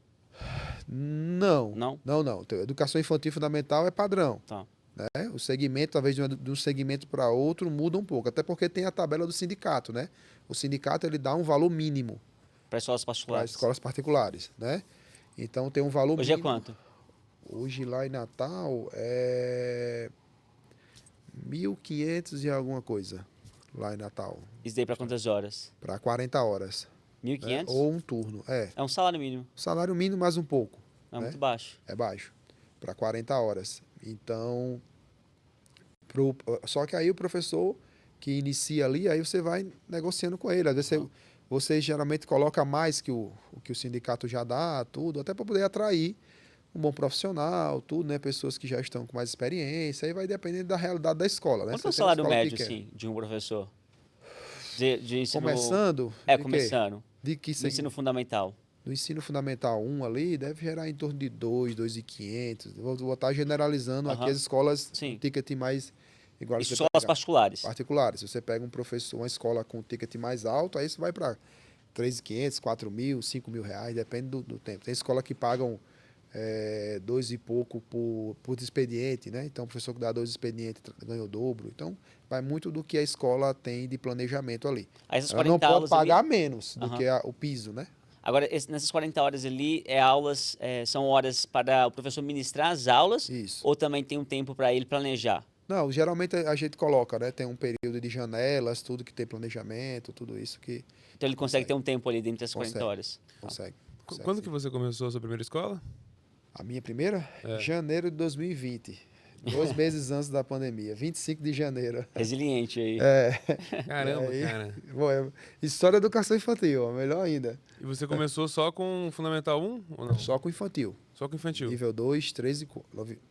Não. Não? Não. Educação infantil fundamental é padrão. Tá. Né? O segmento, talvez de um segmento para outro, muda um pouco. Até porque tem a tabela do sindicato, né? O sindicato ele dá um valor mínimo Para escolas para particulares. escolas particulares, né? Então tem um valor Hoje é mínimo. quanto? Hoje lá em Natal é 1.500 e alguma coisa, lá em Natal, Isso daí para quantas horas? para 40 horas, né? 1.500? Ou um turno. É um salário mínimo. Salário mínimo mais um pouco, É né? muito baixo. É baixo, para 40 horas. Então, só que aí o professor que inicia ali, aí você vai negociando com ele. Às vezes você geralmente coloca mais que o sindicato já dá, tudo, até para poder atrair um bom profissional, tudo, né? Pessoas que já estão com mais experiência, aí vai dependendo da realidade da escola, né? Quanto é o Você tem uma salário escola médio, pequena. assim, de um professor? De ensino... Começando, de quê? Começando. De que No ensino fundamental. do ensino fundamental 1 ali, deve gerar em torno de 2.500. Vou estar generalizando aqui Aham. as escolas Sim. com ticket mais igual você Escolas pega particulares. particulares. Se você pega um professor, uma escola com ticket mais alto, aí isso vai para 3.500, 4.000, 5.000 reais, depende do tempo. Tem escola que pagam 2 e pouco por expediente, né? Então, o professor que dá 2 expedientes ganha o dobro. Então, vai muito do que a escola tem de planejamento ali. Aí essas Ela não 40 pode aulas pagar ali... menos do Aham. que o piso, né? Agora, nessas 40 horas ali, são horas para o professor ministrar as aulas Isso. ou também tem um tempo para ele planejar? Não, geralmente a gente coloca, né? Tem um período de janelas, tudo que tem planejamento, tudo isso que Então ele consegue ter um tempo ali dentro das 40 Consegue. horas. consegue. consegue Quando sim. que você começou a sua primeira escola? A minha primeira? É. Janeiro de 2020. 2 meses antes da pandemia. 25 de janeiro. Resiliente aí. Caramba, aí- cara. Bom, história da educação infantil, ó, melhor ainda. E você começou só com Fundamental 1 ou não? Só com infantil. Só com infantil. Nível 2, 3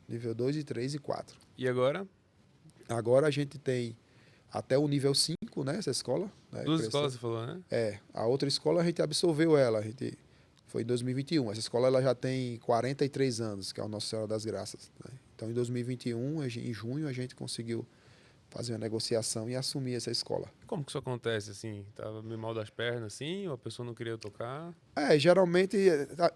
nível 2 e 3 e 4. E agora? Agora a gente tem até o nível 5, né? Essa escola. Né, 2 cresceu. escolas, você falou, né? A outra escola a gente absolveu ela. Foi em 2021. Essa escola ela já tem 43 anos, que é o Nossa Senhora das Graças. Né? Então, em 2021, em junho, a gente conseguiu fazer uma negociação e assumir essa escola. Como que isso acontece, assim? Tava meio mal das pernas, assim? Ou a pessoa não queria tocar? Geralmente,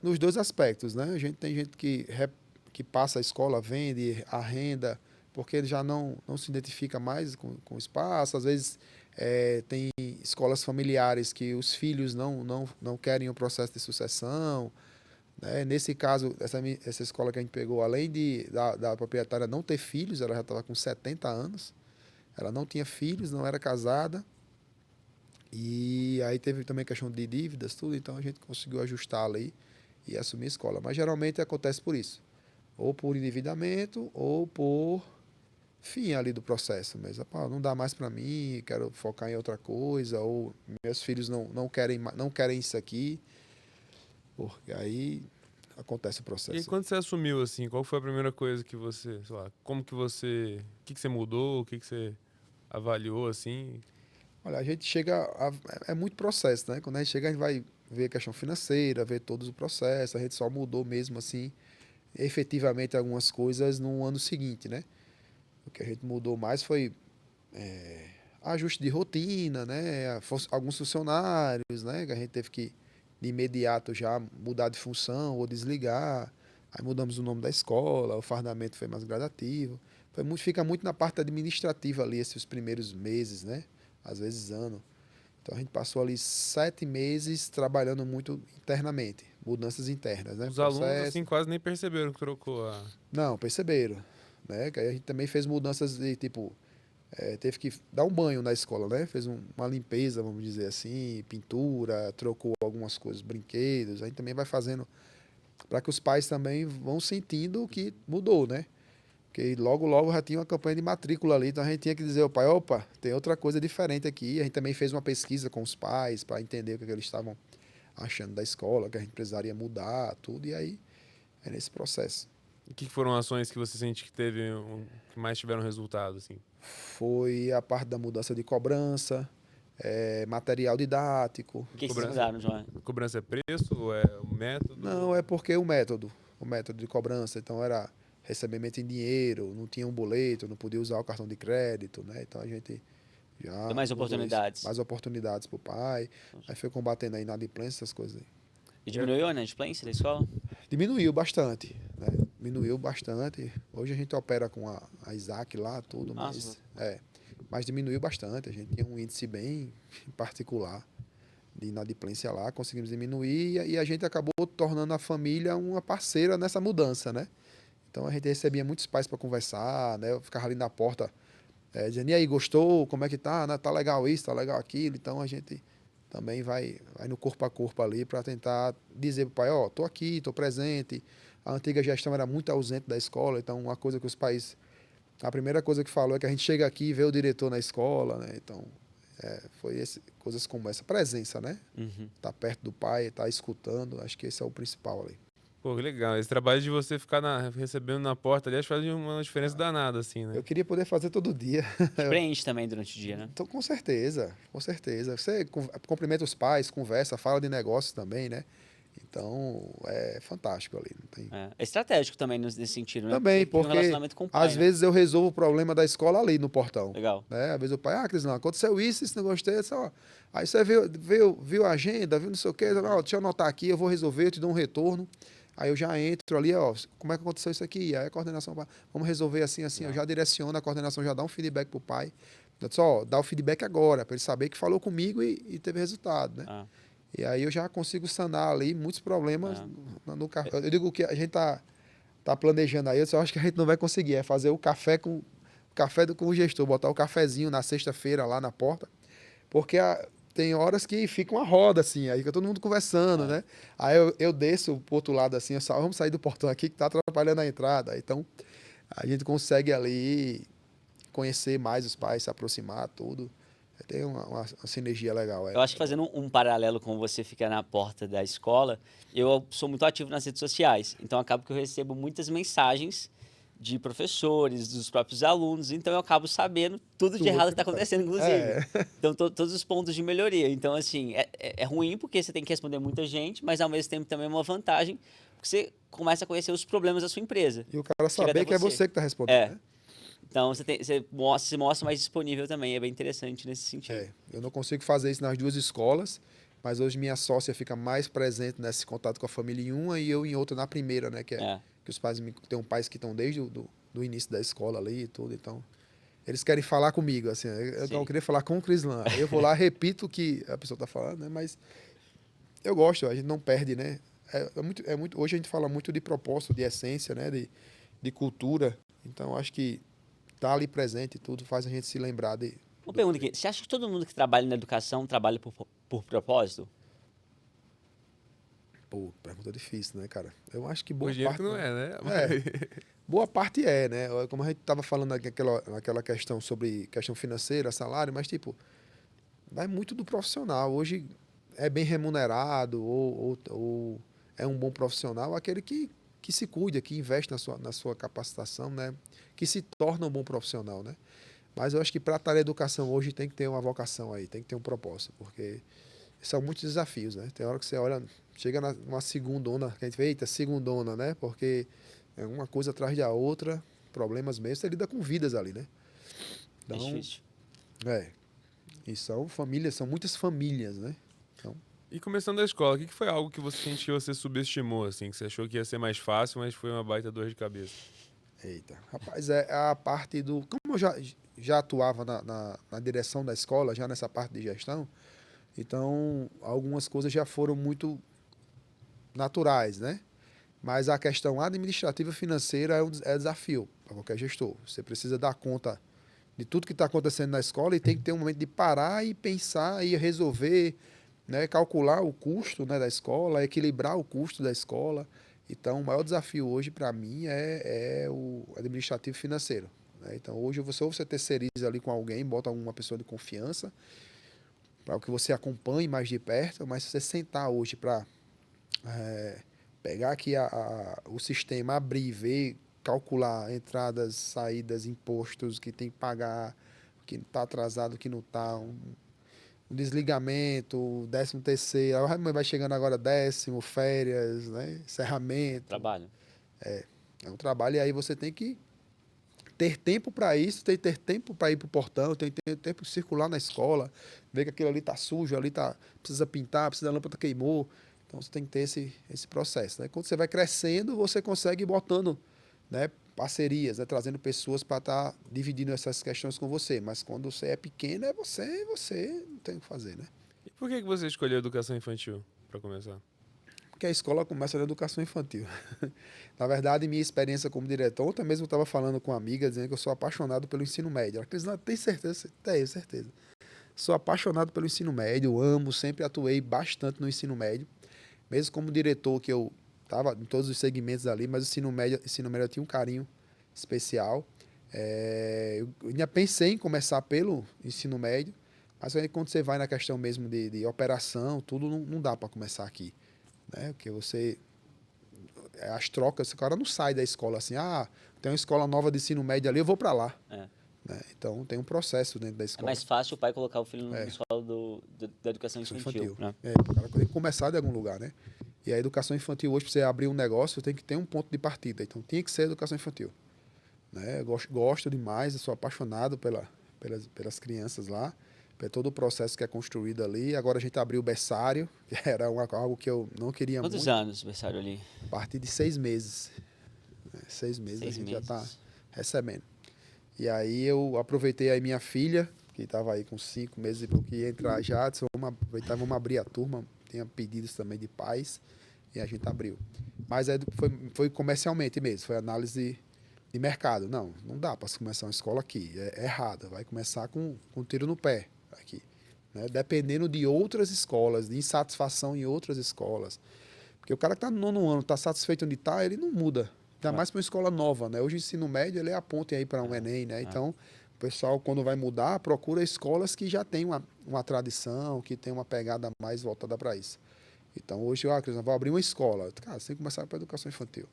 nos dois aspectos, né? Tem gente que passa a escola, vende, arrenda, porque ele já não se identifica mais com o espaço. Às vezes, tem escolas familiares que os filhos não querem o processo de sucessão. Né? Nesse caso, essa escola que a gente pegou, além da proprietária não ter filhos, ela já estava com 70 anos. Ela não tinha filhos, não era casada. E aí teve também questão de dívidas, tudo. Então a gente conseguiu ajustar ali e assumir a escola. Mas geralmente acontece por isso. Ou por endividamento, ou por fim ali do processo. Mas não dá mais para mim, quero focar em outra coisa. Ou meus filhos não querem isso aqui. Porque aí acontece o processo. E aí, quando você assumiu, assim, qual foi a primeira coisa que você, sei lá, como que você, o que você mudou, o que você avaliou, assim? Olha, a gente é muito processo, né? Quando a gente chega, a gente vai ver a questão financeira, ver todos os processos. A gente só mudou mesmo, assim, efetivamente algumas coisas no ano seguinte, né? O que a gente mudou mais foi ajuste de rotina, né? Alguns funcionários, né? Que a gente teve que, de imediato, já mudar de função ou desligar. Aí mudamos o nome da escola, o fardamento foi mais gradativo. Fica muito na parte administrativa ali, esses primeiros meses, né? Às vezes ano. Então a gente passou ali 7 meses trabalhando muito internamente, mudanças internas, né? Os alunos, assim, quase nem perceberam que trocou a... Não, perceberam, né? Que aí a gente também fez mudanças de tipo, teve que dar um banho na escola, né? Fez uma limpeza, vamos dizer assim, pintura, trocou algumas coisas, brinquedos. A gente também vai fazendo para que os pais também vão sentindo que mudou, né? Porque logo já tinha uma campanha de matrícula ali, então a gente tinha que dizer ao pai, opa, tem outra coisa diferente aqui. A gente também fez uma pesquisa com os pais para entender o que eles estavam achando da escola, que a gente precisaria mudar, tudo, e aí é nesse processo. O que foram ações que você sente que que mais tiveram resultado, assim? Foi a parte da mudança de cobrança, material didático. O que vocês Cobrança. mudaram, João? Cobrança é preço ou é o método? Não, é porque o método de cobrança, então era recebimento em dinheiro, não tinha um boleto, não podia usar o cartão de crédito, né? Então a gente já Deu mais mudou oportunidades. isso. Mais oportunidades para o pai. Aí foi combatendo a inadimplência, essas coisas aí. E diminuiu a inadimplência da escola? Diminuiu bastante, né? Diminuiu bastante. Hoje a gente opera com a Isaac lá, tudo, mas diminuiu bastante. A gente tinha um índice bem particular de inadimplência lá, conseguimos diminuir e a gente acabou tornando a família uma parceira nessa mudança, né? Então a gente recebia muitos pais para conversar, né? Eu ficava ali na porta, dizendo, e aí, gostou? Como é que tá? Né? Tá legal isso, tá legal aquilo. Então a gente também vai no corpo a corpo ali para tentar dizer pro pai, ó, tô aqui, tô presente. A antiga gestão era muito ausente da escola, então uma coisa que os pais, a primeira coisa que falou é que a gente chega aqui e vê o diretor na escola, né? Então coisas como essa presença, né? Uhum. Tá perto do pai, tá escutando, acho que esse é o principal ali. Pô, que legal. Esse trabalho de você ficar recebendo na porta ali, acho que faz uma diferença danada, assim, né? Eu queria poder fazer todo dia. Te preenche também durante o dia, né? Então, com certeza, com certeza. Você cumprimenta os pais, conversa, fala de negócios também, né? Então, é fantástico ali. Não tem... É estratégico também nesse sentido, né? Também, Cria um porque relacionamento com o pai, às né? vezes eu resolvo o problema da escola ali no portão. Legal. Né? Às vezes o pai, Crislan, aconteceu isso não gostei. Ó. Aí você viu a agenda, viu não sei o quê, ó, deixa eu anotar aqui, eu vou resolver, eu te dou um retorno. Aí eu já entro ali, ó, como é que aconteceu isso aqui? Aí a coordenação, vamos resolver assim, eu já direciono, a coordenação já dá um feedback pro pai. Só dá o feedback agora, para ele saber que falou comigo e teve resultado, né? Ah. E aí eu já consigo sanar ali muitos problemas no café. Eu digo que a gente tá planejando aí, eu só acho que a gente não vai conseguir, é fazer o café com o gestor, botar o cafezinho na sexta-feira lá na porta, porque tem horas que fica uma roda, assim, aí fica todo mundo conversando, né? Aí eu desço pro outro lado, assim, vamos sair do portão aqui que tá atrapalhando a entrada. Então, a gente consegue ali conhecer mais os pais, se aproximar, tudo. Tem uma sinergia legal. Eu acho que fazendo um paralelo com você ficar na porta da escola, eu sou muito ativo nas redes sociais. Então, acabo que eu recebo muitas mensagens de professores, dos próprios alunos. Então, eu acabo sabendo tudo de errado que está acontecendo, inclusive. Então, todos os pontos de melhoria. Então, assim, é ruim porque você tem que responder muita gente, mas, ao mesmo tempo, também é uma vantagem, porque você começa a conhecer os problemas da sua empresa. E o cara saber que é você que está respondendo, né? Então, você se mostra mais disponível também. É bem interessante nesse sentido. Eu não consigo fazer isso nas duas escolas, mas hoje minha sócia fica mais presente nesse contato com a família em uma e eu em outra na primeira, né? Que os pais tem pais que estão desde do início da escola ali e tudo, então eles querem falar comigo, assim, eu queria falar com o Crislan. Eu vou lá, repito o que a pessoa está falando, né? Mas eu gosto, a gente não perde, né? Hoje a gente fala muito de propósito, de essência, né? De cultura, então acho que tá ali presente e tudo faz a gente se lembrar de... Uma pergunta aqui. Você acha que todo mundo que trabalha na educação trabalha por propósito? Pô, pergunta difícil, né, cara? Eu acho que boa Hoje parte... não é, né? Boa parte né? Como a gente tava falando naquela questão sobre questão financeira, salário, mas, tipo, vai muito do profissional. Hoje é bem remunerado ou é um bom profissional aquele que se cuida, que investe na sua capacitação, né? Que se torna um bom profissional, né? Mas eu acho que para estar na educação hoje tem que ter uma vocação aí, tem que ter um propósito, porque são muitos desafios, né? Tem hora que você olha, chega numa segundona, que a gente vê, eita, segundona, né? Porque é uma coisa atrás da outra, problemas mesmo, você lida com vidas ali, né? Então, é difícil. E são famílias, são muitas famílias, né? Então, e começando a escola, o que foi algo que você sentiu, você subestimou, assim, que você achou que ia ser mais fácil, mas foi uma baita dor de cabeça? Eita, rapaz, é a parte do... Como eu já atuava na direção da escola, já nessa parte de gestão, então algumas coisas já foram muito naturais, né? Mas a questão administrativa financeira é desafio para qualquer gestor. Você precisa dar conta de tudo que está acontecendo na escola e tem que ter um momento de parar e pensar e resolver, né? Calcular o custo, né, da escola, equilibrar o custo da escola. Então, o maior desafio hoje para mim é o administrativo financeiro, né? Então, hoje você terceiriza ali com alguém, bota uma pessoa de confiança para que você acompanhe mais de perto, mas se você sentar hoje para pegar aqui o sistema, abrir, ver, calcular entradas, saídas, impostos que tem que pagar, que está atrasado, que não está, um desligamento, 13º, vai chegando agora 10º, férias, né? Encerramento. Trabalho. É um trabalho e aí você tem que ter tempo para isso, tem que ter tempo para ir para o portão, tem que ter tempo de circular na escola, ver que aquilo ali está sujo, precisa pintar, a lâmpada queimou. Então, você tem que ter esse processo, né? Quando você vai crescendo, você consegue ir botando, né, parcerias, né, trazendo pessoas para estar dividindo essas questões com você. Mas quando você é pequeno, você não tem o que fazer, né? E por que você escolheu educação infantil, para começar? Porque a escola começa na educação infantil. Na verdade, minha experiência como diretor, ontem mesmo eu estava falando com uma amiga, dizendo que eu sou apaixonado pelo ensino médio. Ela disse, não, tem certeza? Tenho certeza. Sou apaixonado pelo ensino médio, amo, sempre atuei bastante no ensino médio. Mesmo como diretor, que eu estava em todos os segmentos ali, mas o ensino médio eu tinha um carinho especial. Eu ainda pensei em começar pelo ensino médio, mas aí quando você vai na questão mesmo de operação, tudo não dá para começar aqui, né? Porque as trocas, o cara não sai da escola assim, tem uma escola nova de ensino médio ali, eu vou para lá. Né? Então tem um processo dentro da É escola. mais fácil o pai colocar o filho na escola da educação infantil. Né? O cara tem que começar de algum lugar, né? E a educação infantil hoje, para você abrir um negócio, tem que ter um ponto de partida. Então tinha que ser a educação infantil. Né? Eu gosto demais, eu sou apaixonado pelas crianças lá, por todo o processo que é construído ali. Agora a gente abriu o berçário, que era algo que eu não queria Quantos muito. anos o berçário ali? A partir de 6 meses. 6 meses 6 a gente meses. já está recebendo. E aí eu aproveitei aí minha filha, que estava aí com 5 meses e pouco, ia entrar já, disse, vamos aproveitar, vamos abrir a turma. Tinha pedidos também de pais e a gente abriu. Mas aí foi comercialmente mesmo, foi análise de mercado. Não dá para começar uma escola aqui, é errado. Vai começar com um tiro no pé aqui. Né? Dependendo de outras escolas, de insatisfação em outras escolas. Porque o cara que está no 9º ano, está satisfeito onde está, ele não muda. Ainda mais para uma escola nova, né? Hoje o ensino médio ele é a ponte aí para um Enem, né? Então, o pessoal, quando vai mudar, procura escolas que já têm uma tradição, que tem uma pegada mais voltada para isso. Então, hoje, eu vou abrir uma escola. Cara, você tem que começar para a educação infantil.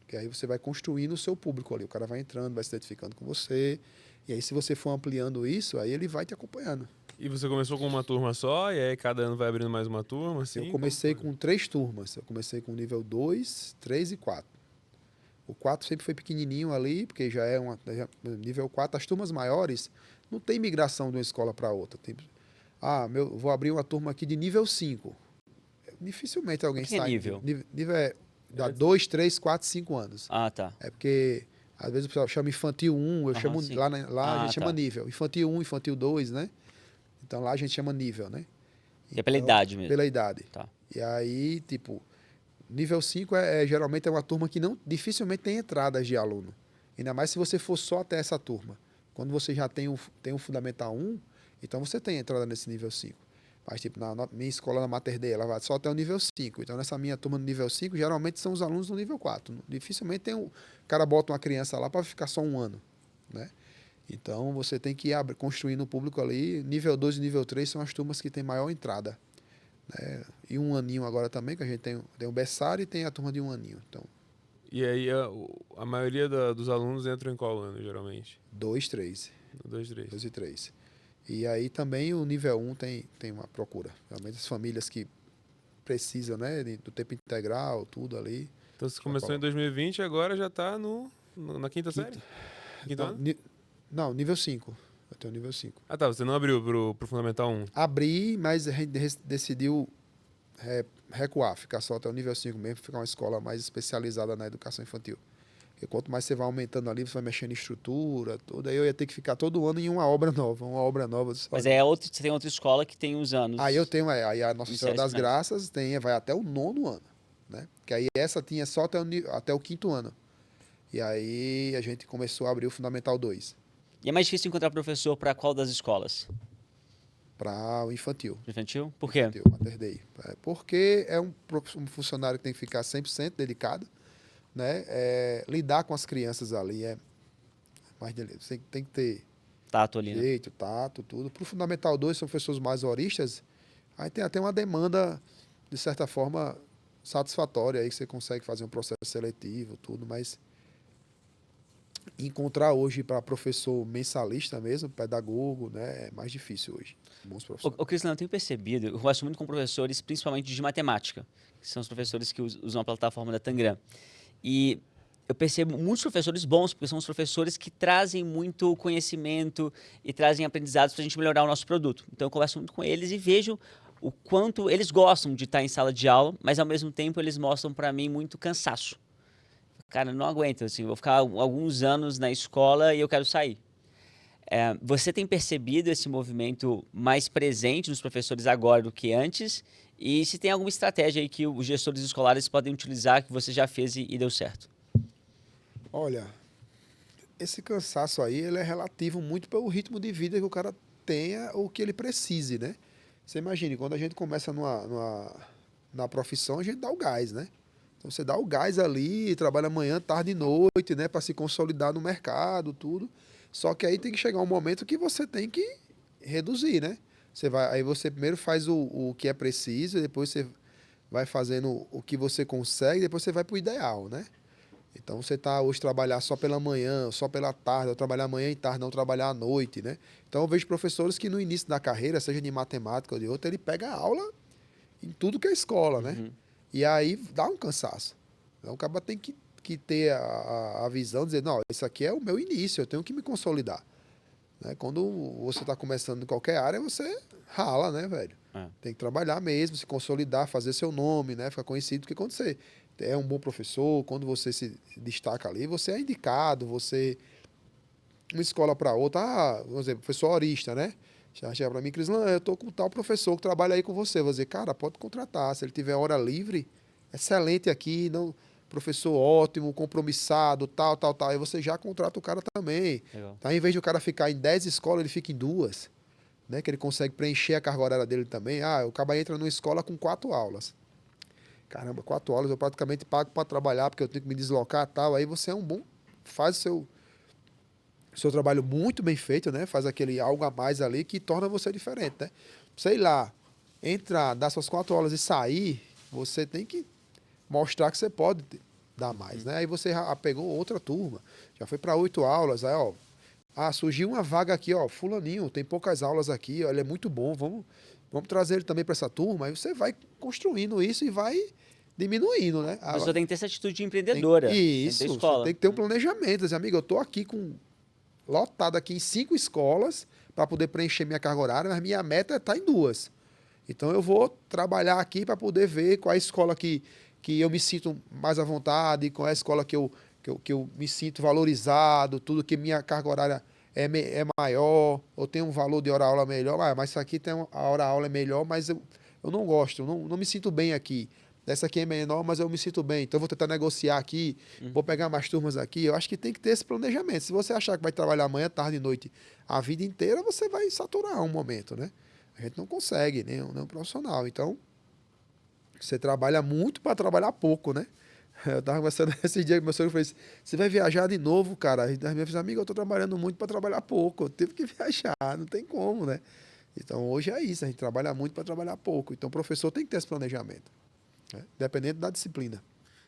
Porque aí você vai construindo o seu público ali. O cara vai entrando, vai se identificando com você. E aí, se você for ampliando isso, aí ele vai te acompanhando. E você começou com uma turma só, e aí cada ano vai abrindo mais uma turma, assim? Eu comecei com 3 turmas. Eu comecei com nível 2, 3 e 4. O 4 sempre foi pequenininho ali, porque já é nível 4. As turmas maiores, não tem migração de uma escola para outra. Vou abrir uma turma aqui de nível 5. Dificilmente alguém sai. Que nível? Nível é 2, 3, 4, 5 anos. Tá. É porque, às vezes, o pessoal chama infantil 1, chamo, sim. lá a gente chama nível. Infantil 1, infantil 2, né? Então lá a gente chama nível, né? Que é pela idade mesmo. Pela idade. Tá. E aí, tipo, nível 5 geralmente é uma turma que dificilmente tem entradas de aluno. Ainda mais se você for só até essa turma. Quando você já tem um Fundamental 1, então você tem entrada nesse nível 5. Mas, tipo, na minha escola na Mater Dei, ela vai só até o nível 5. Então, nessa minha turma no nível 5, geralmente são os alunos do nível 4. Dificilmente o cara bota uma criança lá para ficar só um ano, né? Então, você tem que ir construindo o público ali. Nível 2 e nível 3 são as turmas que têm maior entrada. Né? E um aninho agora também, que a gente tem o berçário e tem a turma de um aninho. Então, E aí a maioria dos alunos entram em qual ano, geralmente? 2, 3. 2, 3. 2 e 3. E aí também o nível 1 tem uma procura. Realmente as famílias que precisam, né, do tempo integral, tudo ali. Então você começou em 2020 e agora já está na quinta série? Quinto ano? Não, nível 5. Eu tenho nível 5. Tá, você não abriu pro Fundamental 1? Abri, mas a gente decidiu recuar, ficar só até o nível 5 mesmo, ficar uma escola mais especializada na educação infantil. Porque quanto mais você vai aumentando ali, você vai mexendo em estrutura, tudo, aí eu ia ter que ficar todo ano em uma obra nova. Mas você tem outra escola que tem uns anos. Aí eu tenho, aí a Nossa Senhora das né? Graças vai até o 9º ano, né? Que aí essa tinha só até o 5º ano. E aí a gente começou a abrir o Fundamental 2. E é mais difícil encontrar professor para qual das escolas? Para o infantil. Infantil? Por quê? Infantil, Mater Dei. Porque é um funcionário que tem que ficar 100% dedicado, né? Lidar com as crianças ali é mais delícia. Você tem que ter Tato ali, né? jeito, tato, tudo. Para o Fundamental 2 são pessoas mais horistas, aí tem até uma demanda, de certa forma, satisfatória, aí que você consegue fazer um processo seletivo, tudo, mas encontrar hoje para professor mensalista mesmo, pedagogo, né, é mais difícil hoje. Bons professores. Cristiano, eu tenho percebido, eu gosto muito com professores, principalmente de matemática, que são os professores que usam a plataforma da Tangram. E eu percebo muitos professores bons, porque são os professores que trazem muito conhecimento e trazem aprendizados para a gente melhorar o nosso produto. Então eu converso muito com eles e vejo o quanto eles gostam de estar em sala de aula, mas ao mesmo tempo eles mostram para mim muito cansaço. Cara, não aguento, assim, vou ficar alguns anos na escola e eu quero sair. Você tem percebido esse movimento mais presente nos professores agora do que antes? E se tem alguma estratégia aí que os gestores escolares podem utilizar que você já fez e deu certo? Olha, esse cansaço aí, ele é relativo muito pelo ritmo de vida que o cara tenha ou que ele precise, né? Você imagine, quando a gente começa na profissão, a gente dá o gás, né? Então você dá o gás ali, trabalha manhã, tarde e noite, né? Para se consolidar no mercado, tudo. Só que aí tem que chegar um momento que você tem que reduzir, né? Aí você primeiro faz o que é preciso, depois você vai fazendo o que você consegue, depois você vai para o ideal, né? Então você tá hoje trabalhar só pela manhã, só pela tarde, ou trabalhar manhã e tarde, não trabalhar à noite, né? Então eu vejo professores que no início da carreira, seja de matemática ou de outra, ele pega a aula em tudo que é escola, né? E aí dá um cansaço. Então o cara tem que ter a visão, dizer, não, isso aqui é o meu início, eu tenho que me consolidar. Né? Quando você está começando em qualquer área, você rala, né, velho? Tem que trabalhar mesmo, se consolidar, fazer seu nome, né? Ficar conhecido, porque quando você é um bom professor, quando você se destaca ali, você é indicado, você uma escola para outra, vamos dizer, professor horista, né? Já chega para mim, Crislan, eu tô com tal professor que trabalha aí com você. Eu vou dizer, cara, pode contratar. Se ele tiver hora livre, excelente aqui, não, professor ótimo, compromissado, tal, tal, tal. Aí você já contrata o cara também. Legal. Tá? Em vez de o cara ficar em 10 escolas, ele fica em 2. Né? Que ele consegue preencher a carga horária dele também. O cara entra numa escola com 4 aulas. Caramba, 4 aulas eu praticamente pago para trabalhar, porque eu tenho que me deslocar e tal. Aí você é um bom, faz o seu trabalho muito bem feito, né? Faz aquele algo a mais ali que torna você diferente, né? Sei lá, entrar, dar suas 4 aulas e sair, você tem que mostrar que você pode dar mais, né? Aí você já pegou outra turma, já foi para 8 aulas, aí ó, surgiu uma vaga aqui, ó, fulaninho, tem poucas aulas aqui, ó, ele é muito bom, vamos trazer ele também para essa turma, aí você vai construindo isso e vai diminuindo, né? A pessoa tem que ter essa atitude empreendedora. Isso, dentro da você escola. tem que ter um planejamento, dizer, amigo, eu tô aqui lotado aqui em 5 escolas para poder preencher minha carga horária, mas minha meta é estar em 2. Então eu vou trabalhar aqui para poder ver qual é a escola que eu me sinto mais à vontade, qual é a escola que eu me sinto valorizado, tudo que minha carga horária é maior, ou tem um valor de hora-aula melhor, mas isso aqui tem a hora-aula é melhor, mas eu não gosto, não me sinto bem aqui. Essa aqui é menor, mas eu me sinto bem. Então, eu vou tentar negociar aqui, vou pegar mais turmas aqui. Eu acho que tem que ter esse planejamento. Se você achar que vai trabalhar manhã, tarde e noite a vida inteira, você vai saturar um momento, né? A gente não consegue, nem um profissional. Então, você trabalha muito para trabalhar pouco, né? Eu estava conversando esse dia que meu sogro fez, você vai viajar de novo, cara? Aí minha filha, amiga, eu estou trabalhando muito para trabalhar pouco. Eu tive que viajar, não tem como, né? Então, hoje é isso, a gente trabalha muito para trabalhar pouco. Então, o professor tem que ter esse planejamento. Dependendo da disciplina.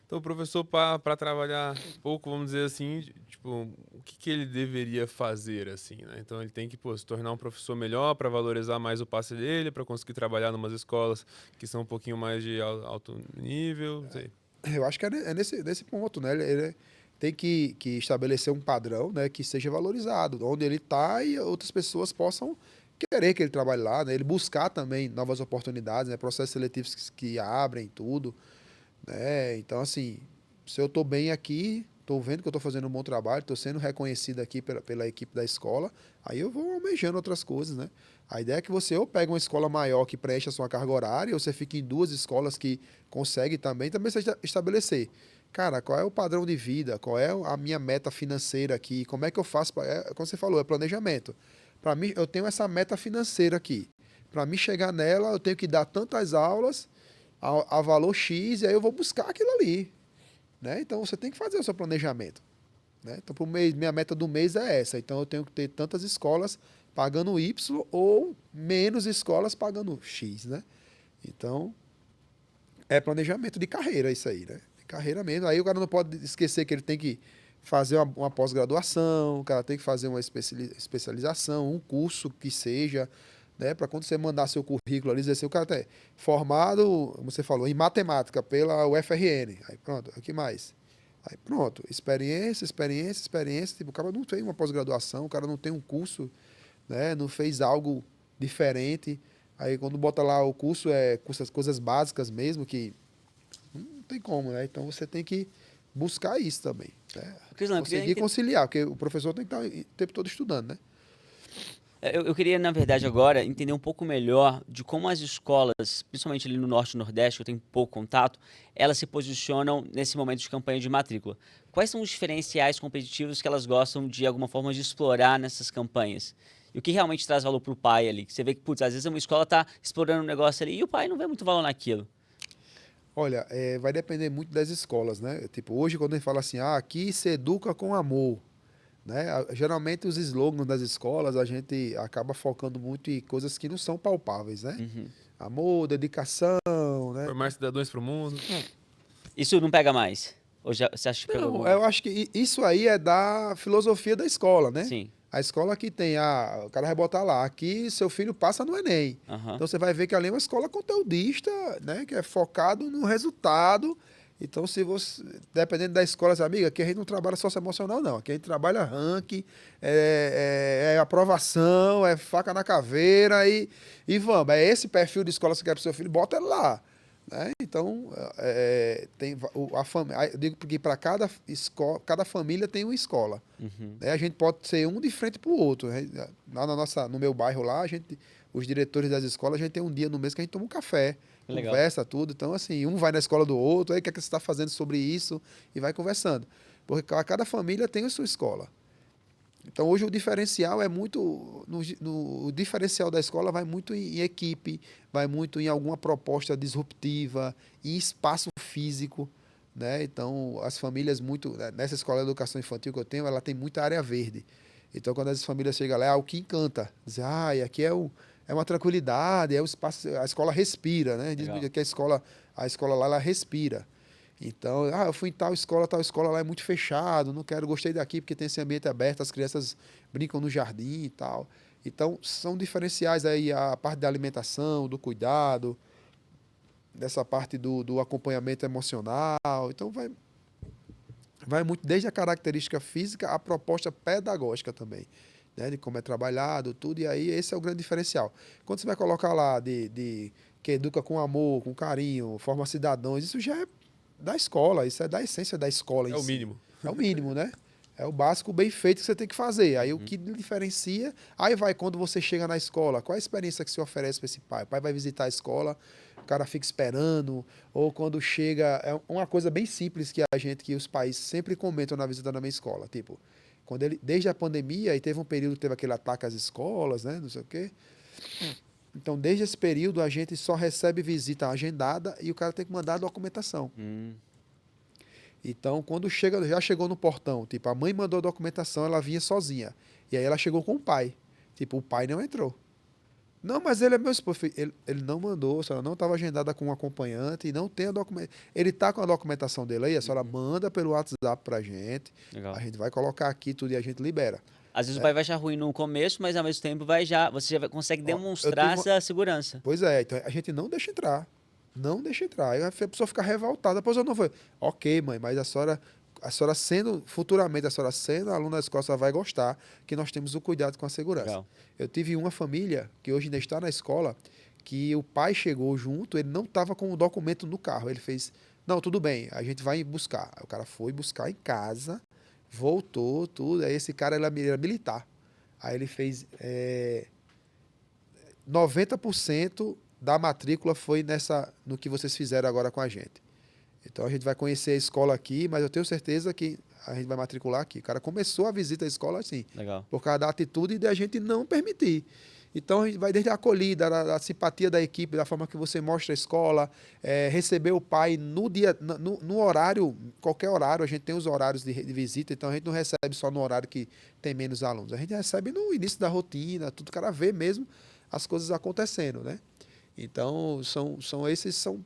Então, o professor, para trabalhar pouco, vamos dizer assim, tipo, o que ele deveria fazer, assim, né? Então, ele tem que, se tornar um professor melhor para valorizar mais o passe dele, para conseguir trabalhar em umas escolas que são um pouquinho mais de alto nível, não sei. Eu acho que é nesse ponto, né? Ele tem que estabelecer um padrão, né, que seja valorizado, onde ele está e outras pessoas possam querer que ele trabalhe lá, né? Ele buscar também novas oportunidades, né? Processos seletivos que abrem tudo, né? Então, assim, se eu estou bem aqui, estou vendo que eu estou fazendo um bom trabalho, estou sendo reconhecido aqui pela equipe da escola, aí eu vou almejando outras coisas, né? A ideia é que você ou pega uma escola maior que preenche a sua carga horária, ou você fica em 2 escolas que consegue também você estabelecer. Cara, qual é o padrão de vida? Qual é a minha meta financeira aqui? Como é que eu faço? Como você falou, é planejamento. Para mim, eu tenho essa meta financeira aqui. Para mim chegar nela, eu tenho que dar tantas aulas a valor X e aí eu vou buscar aquilo ali. Né? Então, você tem que fazer o seu planejamento. Né? Então, pro mês, minha meta do mês é essa. Então, eu tenho que ter tantas escolas pagando Y ou menos escolas pagando X. Né? Então, é planejamento de carreira isso aí. Né? De carreira mesmo. Aí o cara não pode esquecer que ele tem que fazer uma pós-graduação, o cara tem que fazer uma especialização, um curso que seja, né, para quando você mandar seu currículo ali, dizer assim, o cara é formado, como você falou, em matemática pela UFRN, aí pronto, o que mais? Aí pronto, experiência, tipo, o cara não tem uma pós-graduação, o cara não tem um curso, né, não fez algo diferente, aí quando bota lá o curso, coisas básicas mesmo, que não tem como, né, então você tem que buscar isso também. Né? Crislan, Conseguir conciliar, porque o professor tem que estar o tempo todo estudando, né? Eu queria, na verdade, agora entender um pouco melhor de como as escolas, principalmente ali no Norte e Nordeste, que eu tenho pouco contato, elas se posicionam nesse momento de campanha de matrícula. Quais são os diferenciais competitivos que elas gostam de alguma forma de explorar nessas campanhas? E o que realmente traz valor para o pai ali? Que você vê que, putz, às vezes uma escola está explorando um negócio ali e o pai não vê muito valor naquilo. Olha, vai depender muito das escolas, né? Tipo, hoje quando a gente fala assim, aqui se educa com amor, né? Geralmente os slogans das escolas a gente acaba focando muito em coisas que não são palpáveis, né? Uhum. Amor, dedicação, né? Formar cidadãos para o mundo. Isso não pega mais? Ou já, você acha que pegou Não, alguma? eu acho que isso aí é da filosofia da escola, né? Sim. A escola que tem, o cara vai botar lá, aqui seu filho passa no Enem. Aham. Então você vai ver que ali é uma escola conteudista, né? Que é focado no resultado. Então, se você, dependendo da escola, amiga, aqui a gente não trabalha socioemocional, não. Aqui a gente trabalha ranking, é aprovação, é faca na caveira e vamos. É esse perfil de escola que você quer para o seu filho, bota ele lá. Né? Então, eu digo porque para cada escola, cada família tem uma escola. Uhum. Né? A gente pode ser um de frente para o outro. Né? Lá no meu bairro lá, os diretores das escolas, a gente tem um dia no mês que a gente toma um café, Legal. conversa tudo. Então, assim, um vai na escola do outro, aí o que é que você está fazendo sobre isso? E vai conversando. Porque cada família tem a sua escola. Então, hoje o diferencial é muito. O diferencial da escola vai muito em equipe, vai muito em alguma proposta disruptiva, em espaço físico. Né? Então, as famílias muito. Nessa escola de educação infantil que eu tenho, ela tem muita área verde. Então, quando as famílias chegam lá, é o que encanta. Dizem, aqui é uma tranquilidade, é o espaço, a escola respira, né? Diz Legal. que a escola lá, ela respira. Então, eu fui em tal escola lá é muito fechado, não quero, gostei daqui porque tem esse ambiente aberto, as crianças brincam no jardim e tal. Então, são diferenciais aí a parte da alimentação, do cuidado, dessa parte do acompanhamento emocional. Então, vai muito desde a característica física à proposta pedagógica também, né? De como é trabalhado, tudo, e aí esse é o grande diferencial. Quando você vai colocar lá que educa com amor, com carinho, forma cidadãos, isso já é da escola, isso é da essência da escola É em o si. mínimo. É o mínimo, né? É o básico bem feito que você tem que fazer. Aí o Uhum. que diferencia, aí vai quando você chega na escola, qual a experiência que se oferece para esse pai? O pai vai visitar a escola, o cara fica esperando, ou quando chega, é uma coisa bem simples que os pais sempre comentam na visita da minha escola, tipo, desde a pandemia, e teve um período que teve aquele ataque às escolas, né, não sei o quê. Então, desde esse período, a gente só recebe visita agendada e o cara tem que mandar a documentação. Então, quando já chegou no portão, tipo, a mãe mandou a documentação, ela vinha sozinha. E aí ela chegou com o pai. Tipo, o pai não entrou. Não, mas ele é meu esposo. Ele não mandou, a senhora não estava agendada com um acompanhante e não tem a documentação. Ele está com a documentação dele aí, a senhora manda pelo WhatsApp pra gente. Legal. A gente vai colocar aqui tudo e a gente libera. Às vezes o pai vai achar ruim no começo, mas ao mesmo tempo você já consegue Ó, eu demonstrar tive essa segurança. Pois é, então a gente não deixa entrar. Não deixa entrar. Aí a pessoa fica revoltada. Depois eu não vou. Ok, mãe, mas a senhora futuramente, a senhora sendo aluna da escola, a senhora vai gostar que nós temos o cuidado com a segurança. Legal. Eu tive uma família que hoje ainda está na escola, que o pai chegou junto, ele não estava com o documento no carro. Ele fez, não, tudo bem, a gente vai buscar. Aí o cara foi buscar em casa, voltou, tudo. Aí esse cara era militar. Aí ele fez 90% da matrícula foi no que vocês fizeram agora com a gente. Então a gente vai conhecer a escola aqui, mas eu tenho certeza que a gente vai matricular aqui. O cara começou a visita à escola assim, Legal. por causa da atitude de a gente não permitir. Então a gente vai desde a acolhida, da simpatia da equipe, da forma que você mostra a escola, receber o pai no dia, no horário, qualquer horário, a gente tem os horários de visita, então a gente não recebe só no horário que tem menos alunos, a gente recebe no início da rotina, tudo, o cara vê mesmo as coisas acontecendo, né? Então, são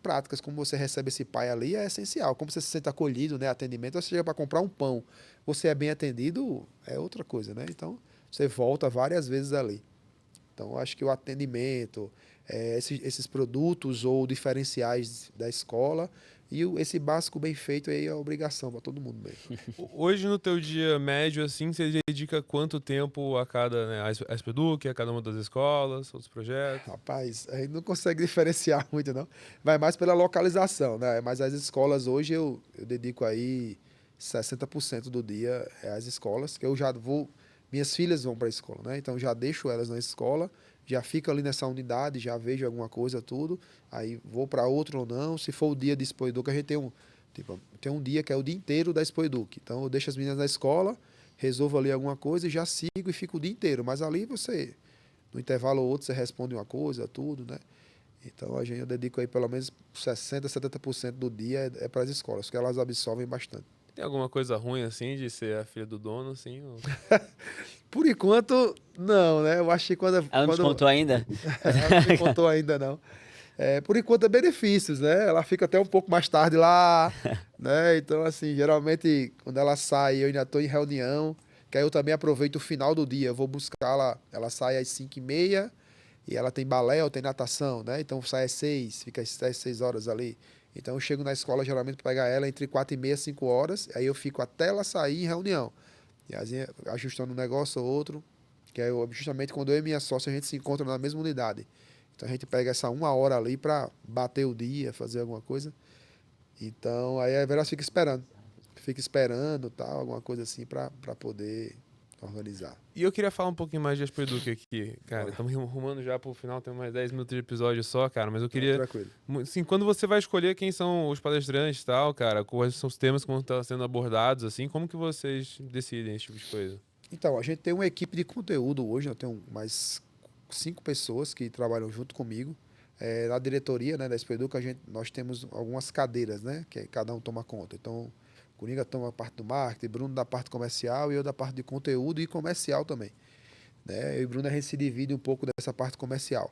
práticas, como você recebe esse pai ali, é essencial. Como você se sente acolhido, né? Atendimento, você chega para comprar um pão, você é bem atendido, é outra coisa, né? Então, você volta várias vezes ali. Então, acho que o atendimento, esses produtos ou diferenciais da escola e esse básico bem feito aí é obrigação para todo mundo mesmo. Hoje, no teu dia médio, assim, você dedica quanto tempo a cada, né, a Expeduc, a cada uma das escolas, outros projetos? Rapaz, a gente não consegue diferenciar muito, não. Vai mais pela localização, né? Mas as escolas hoje eu dedico aí 60% do dia às escolas, que eu já vou minhas filhas vão para a escola, né? Então já deixo elas na escola, já fico ali nessa unidade, já vejo alguma coisa, tudo. Aí vou para outro ou não. Se for o dia de Expo Educa, a gente tem um dia que é o dia inteiro da Expo Educa. Então eu deixo as meninas na escola, resolvo ali alguma coisa e já sigo e fico o dia inteiro. Mas ali você, no intervalo ou outro, você responde uma coisa, tudo, né? Então eu dedico aí pelo menos 60, 70% do dia é para as escolas, porque elas absorvem bastante. Tem alguma coisa ruim, assim, de ser a filha do dono, assim? Por enquanto, não, né? Eu acho que Ela não te contou ainda? ela não me contou ainda, não. Por enquanto é benefícios, né? Ela fica até um pouco mais tarde lá, né? Então, assim, geralmente, quando ela sai, eu ainda estou em reunião, que aí eu também aproveito o final do dia. Eu vou buscá-la, ela sai às 5h30 e ela tem balé ou tem natação, né? Então sai às 6, fica às 6 horas ali. Então eu chego na escola geralmente para pegar ela entre 4h30 e 5 horas, aí eu fico até ela sair em reunião. E assim, ajustando um negócio ou outro, que é justamente quando eu e minha sócia a gente se encontra na mesma unidade. Então a gente pega essa 1 hora ali para bater o dia, fazer alguma coisa. Então aí a Vera fica esperando, tal, alguma coisa assim para poder organizar. E eu queria falar um pouquinho mais de Expo Educa aqui, cara. Bora. Estamos arrumando já pro final, tem mais 10 minutos de episódio só, cara. Mas eu queria, Tranquilo. assim, quando você vai escolher quem são os palestrantes e tal, cara, quais são os temas que vão estar sendo abordados, assim, como que vocês decidem esse tipo de coisa? Então, a gente tem uma equipe de conteúdo hoje, eu tenho mais 5 pessoas que trabalham junto comigo. Na diretoria, né, da Expo Educa, nós temos algumas cadeiras, né, que cada um toma conta. Então, o Coringa toma a parte do marketing, Bruno da parte comercial e eu da parte de conteúdo e comercial também. Né? Eu e Bruno a gente se divide um pouco dessa parte comercial.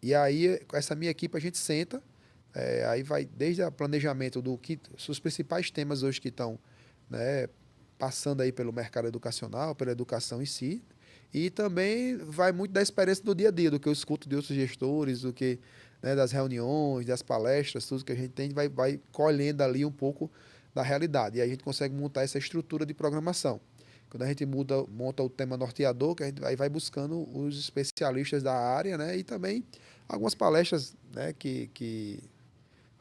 E aí, com essa minha equipe, a gente senta, aí vai desde o planejamento os principais temas hoje que estão, né, passando aí pelo mercado educacional, pela educação em si, e também vai muito da experiência do dia a dia, do que eu escuto de outros gestores, do que, né, das reuniões, das palestras, tudo que a gente tem, vai colhendo ali um pouco da realidade. E aí a gente consegue montar essa estrutura de programação. Quando a gente monta o tema norteador, que a gente aí vai buscando os especialistas da área, né, e também algumas palestras, né, que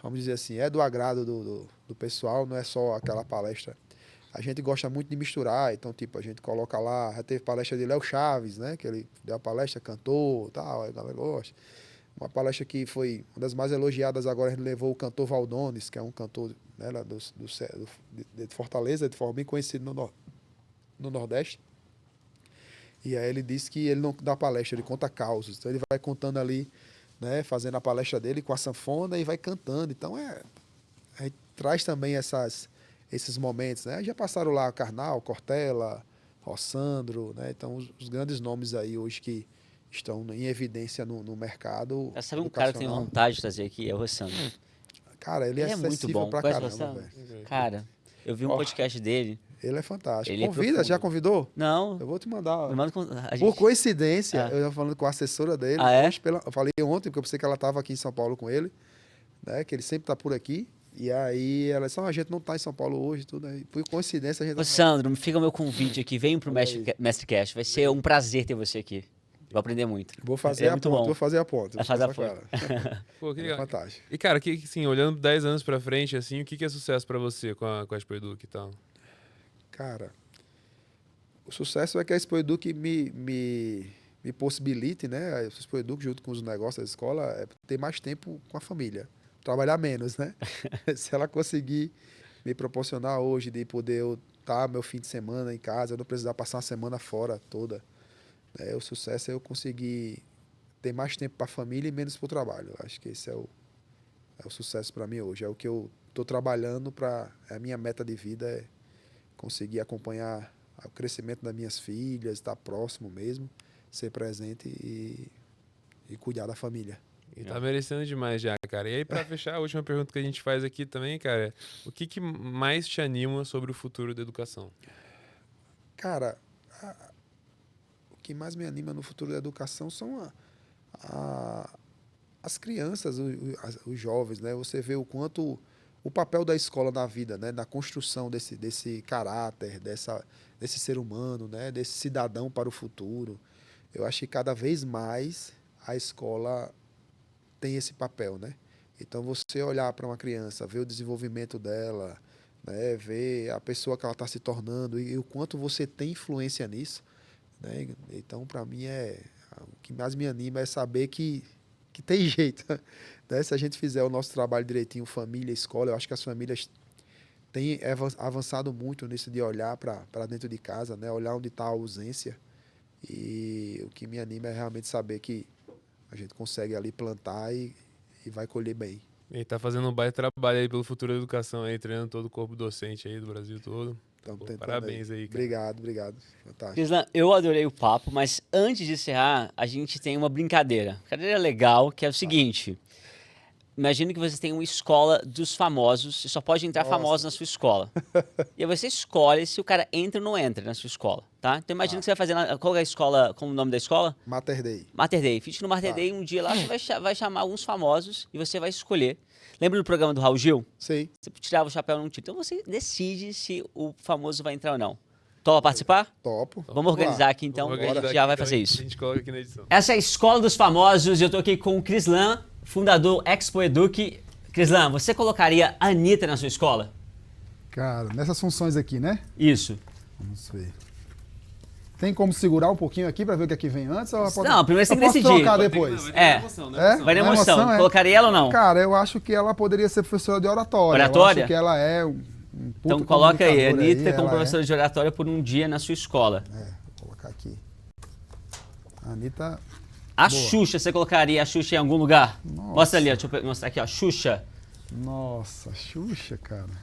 vamos dizer assim, é do agrado do pessoal, não é só aquela palestra. A gente gosta muito de misturar, então, tipo, a gente coloca lá, já teve palestra de Léo Chaves, né, que ele deu a palestra, cantou, tal, a galera gosta. Uma palestra que foi uma das mais elogiadas agora, a gente levou o cantor Valdones, que é um cantor, né, lá de Fortaleza, de forma bem conhecido no Nordeste. E aí ele disse que ele não dá palestra, ele conta causos. Então ele vai contando ali, né, fazendo a palestra dele com a sanfona e vai cantando. Então aí traz também esses momentos, né? Já passaram lá Karnal, Cortella, Rossandro, né? Então os grandes nomes aí hoje que estão em evidência no mercado Já sabe um cara que tem educacional. vontade de trazer aqui, é o Rossano. Cara, ele é Ele é muito acessível bom. pra Conhece o caramba, Rossano? velho. Cara, eu vi um Ó, podcast dele. Ele é fantástico. Ele é Convida, já profundo. convidou? Não, Eu vou te mandar. me manda a Por gente... coincidência, Ah. eu estava falando com a assessora dele. Ah, é? Eu falei ontem, porque eu pensei que ela estava aqui em São Paulo com ele, né? Que ele sempre está por aqui. E aí ela disse, a gente não está em São Paulo hoje, tudo aí. Por coincidência, a gente Ô, Sandro, fica o meu convite aqui. Vem pro Olha aí. Mastercast. Vai ser um prazer ter você aqui. Vou aprender muito. Vou fazer É a muito ponte, bom. vou fazer a ponte. Vai vou fazer a conversar com ela. Pô, que É legal. fantástico. E, cara, assim, olhando 10 anos pra frente, assim, o que é sucesso pra você com a Expo Educa e tal? Cara, o sucesso é que a Expo Educ me possibilite, né? A Expo Educ, junto com os negócios da escola, ter mais tempo com a família. Trabalhar menos, né? Se ela conseguir me proporcionar hoje de poder eu estar meu fim de semana em casa, eu não precisar passar uma semana fora toda. O sucesso é eu conseguir ter mais tempo para a família e menos para o trabalho. Eu acho que esse é o sucesso para mim hoje. É o que eu estou trabalhando para... A minha meta de vida é conseguir acompanhar o crescimento das minhas filhas, estar próximo mesmo, ser presente e cuidar da família. E tá merecendo demais já, cara. E aí, pra fechar, a última pergunta que a gente faz aqui também, cara, é o que mais te anima sobre o futuro da educação? Cara, o que mais me anima no futuro da educação são as crianças, os jovens, né? Você vê o quanto o papel da escola na vida, né? Na construção desse caráter, desse ser humano, né? Desse cidadão para o futuro. Eu acho que cada vez mais a escola tem esse papel, né? Então você olhar para uma criança, ver o desenvolvimento dela, né? Ver a pessoa que ela está se tornando e o quanto você tem influência nisso, né? Então, para mim, o que mais me anima é saber que tem jeito, né? Se a gente fizer o nosso trabalho direitinho, família, escola, eu acho que as famílias têm avançado muito nisso de olhar para dentro de casa, né? Olhar onde está a ausência. E o que me anima é realmente saber que a gente consegue ali plantar e vai colher bem. E tá fazendo um baita trabalho aí pelo futuro da educação aí, treinando todo o corpo docente aí do Brasil todo. Então, Pô, parabéns aí, cara. Obrigado. Fantástico. Crislan, eu adorei o papo, mas antes de encerrar, a gente tem uma brincadeira. Brincadeira legal, que é o seguinte. Imagina que você tem uma escola dos famosos e só pode entrar famoso na sua escola. E aí você escolhe se o cara entra ou não entra na sua escola, tá? Então imagina que você vai fazer qual é a escola, como o nome da escola? Mater Dei. Mater Dei. Fique no Mater Dei, um dia lá você vai chamar alguns famosos e você vai escolher. Lembra do programa do Raul Gil? Sei. Você tirava o chapéu num título. Então você decide se o famoso vai entrar ou não. Topa participar? Topo. Vamos organizar aqui então, Vamos a gente organizar já aqui, vai então, fazer isso. A gente coloca aqui na edição. Essa é a Escola dos Famosos e eu tô aqui com o Crislan, fundador Expo Eduque. Crislan, você colocaria a Anitta na sua escola? Cara, nessas funções aqui, né? Isso. Vamos ver. Tem como segurar um pouquinho aqui pra ver o que aqui vem antes? Ou Não, primeiro você tem que posso decidir. trocar depois? É. Vai na emoção. é. Colocaria ela ou não? Cara, eu acho que ela poderia ser professora de oratória. Oratória? Eu acho que ela é um puta Então coloca aí, comunicadora Anitta como ela professora de oratória por um dia na sua escola. vou colocar aqui. A Anitta... A Boa. Xuxa, você colocaria a Xuxa em algum lugar? Nossa. Mostra ali, ó, deixa eu mostrar aqui, ó, Xuxa. Nossa, Xuxa, cara. Não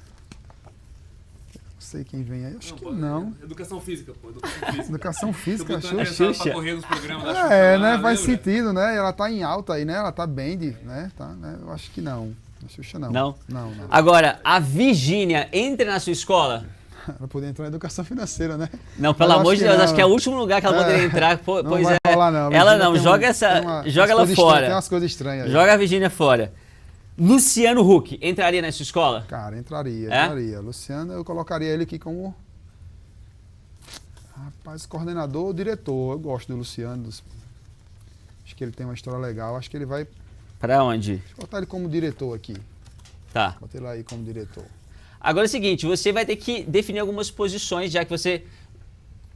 sei quem vem aí. Acho que não. Educação física, pô. Educação física. Educação física, Tô botando Xuxa. ela pra correr nos programas da Xuxa É, lá, né? Faz lembra? sentido, né? Ela tá em alta aí, né? Ela tá bem, né? Tá, né? Eu acho que não. A Xuxa não. Não? Não. Agora, a Virgínia entra na sua escola? Ela poderia entrar na educação financeira, né? Não, pelo Mas amor de Deus, não. acho que é o último lugar que ela poderia entrar. Pois Não vai é. rolar, não. Ela Virgínia não, tem joga tem essa, umas joga ela coisas estranhas, fora. Tem umas coisas estranhas aí. Joga a Virgínia fora. Luciano Huck entraria na sua escola? Cara, entraria. É? Luciano, eu colocaria ele aqui como... Rapaz, coordenador ou diretor. Eu gosto do Luciano. Acho que ele tem uma história legal. Acho que ele vai... Pra onde? Deixa eu botar ele como diretor aqui. Tá. Bota ele aí como diretor. Agora é o seguinte, você vai ter que definir algumas posições, já que você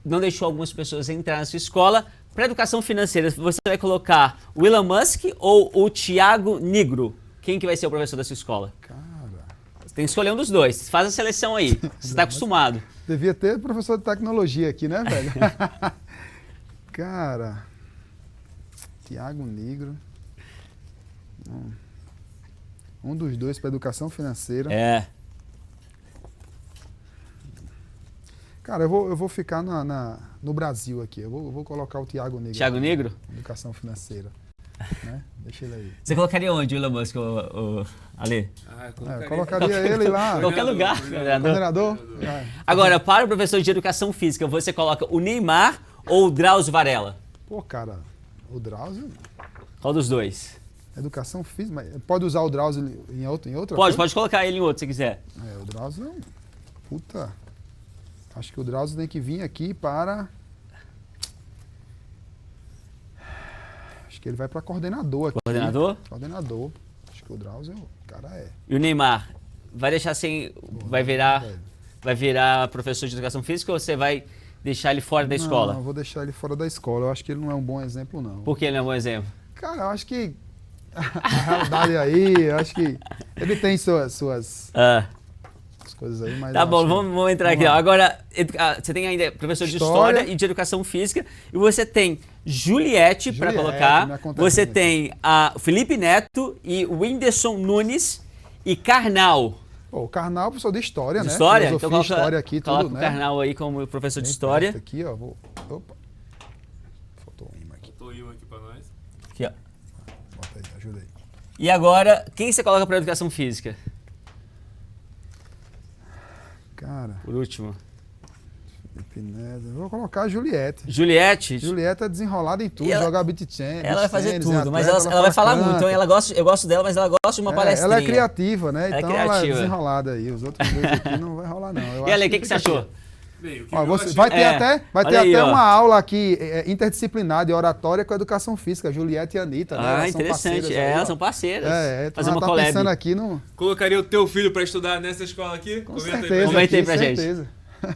não deixou algumas pessoas entrar na sua escola. Para educação financeira, você vai colocar o Elon Musk ou o Thiago Nigro? Quem que vai ser o professor da sua escola? Cara... Você tem que escolher um dos dois. Faz a seleção aí. Você está acostumado. Devia ter professor de tecnologia aqui, né, velho? Cara... Thiago Nigro... Um dos dois para educação financeira. É. Cara, eu vou ficar no Brasil aqui. Eu vou colocar o Thiago Nigro. Thiago Nigro? Educação financeira. Né? Deixa ele aí. Você colocaria onde o Elon Musk, o Ale? Eu colocaria ele lá. Qualquer lugar. Coordenador? É. Agora, para o professor de educação física, você coloca o Neymar ou o Drauzio Varela? Pô, cara, o Drauzio... Qual dos dois? Educação física, mas pode usar o Drauzio em outra Pode coisa? colocar ele em outro se quiser. O Drauzio é um... Puta... Acho que o Drauzio tem que vir aqui para... Acho que ele vai para coordenador aqui. Coordenador? Coordenador. Acho que o Drauzio, o cara é... E o Neymar? Vai deixar sem... Vai virar professor de educação física ou você vai deixar ele fora da escola? Não, eu vou deixar ele fora da escola. Eu acho que ele não é um bom exemplo, não. Por que ele não é um bom exemplo? Cara, eu acho que a realidade aí, eu acho que ele tem suas coisas aí, mas... Tá eu bom, acho que- vamos entrar aqui. Ó. Agora, você tem ainda professor de história e de educação física. E você tem Juliette para Juliette, colocar. minha conta Você aqui. tem a Felipe Neto e o Whindersson Nunes e Karnal. Pô, o Karnal é professor de história, De né? história? Filosofia, Então coloca, história aqui, coloca tudo, o né? Karnal aí como professor de Bem história. perto aqui, ó. Opa. Faltou um imã aqui. Tô eu aqui pra nós. Aqui, ó. Bota aí, ajuda aí. E agora, quem você coloca para educação física? Cara, Por último. Felipe Neto. Eu vou colocar a Juliette. Juliette. Juliette é desenrolada em tudo, E ela- joga beat tennis. Ela vai fazer tênis, tudo, é mas atleta, ela vai falar canta. muito. Então eu gosto dela, mas ela gosta de uma palestrinha. Ela é criativa, né? Ela é Então ela é criativa. desenrolada aí. Os outros dois aqui não vai rolar, não. Eu E acho Ale, o que você fica achou? aqui. Bem, o que Ó, eu você achei- vai ter Olha aí, ó. uma aula aqui interdisciplinar de oratória com educação física, Juliette e Anitta. Né? Ah, Elas são interessante. parceiras É, aí, elas ó. são parceiras. Tu Fazer já uma tá collab. pensando aqui no... Colocaria o teu filho pra estudar nessa escola aqui? Com Comenta aí pra certeza. gente. Comenta aí aqui, pra gente. certeza.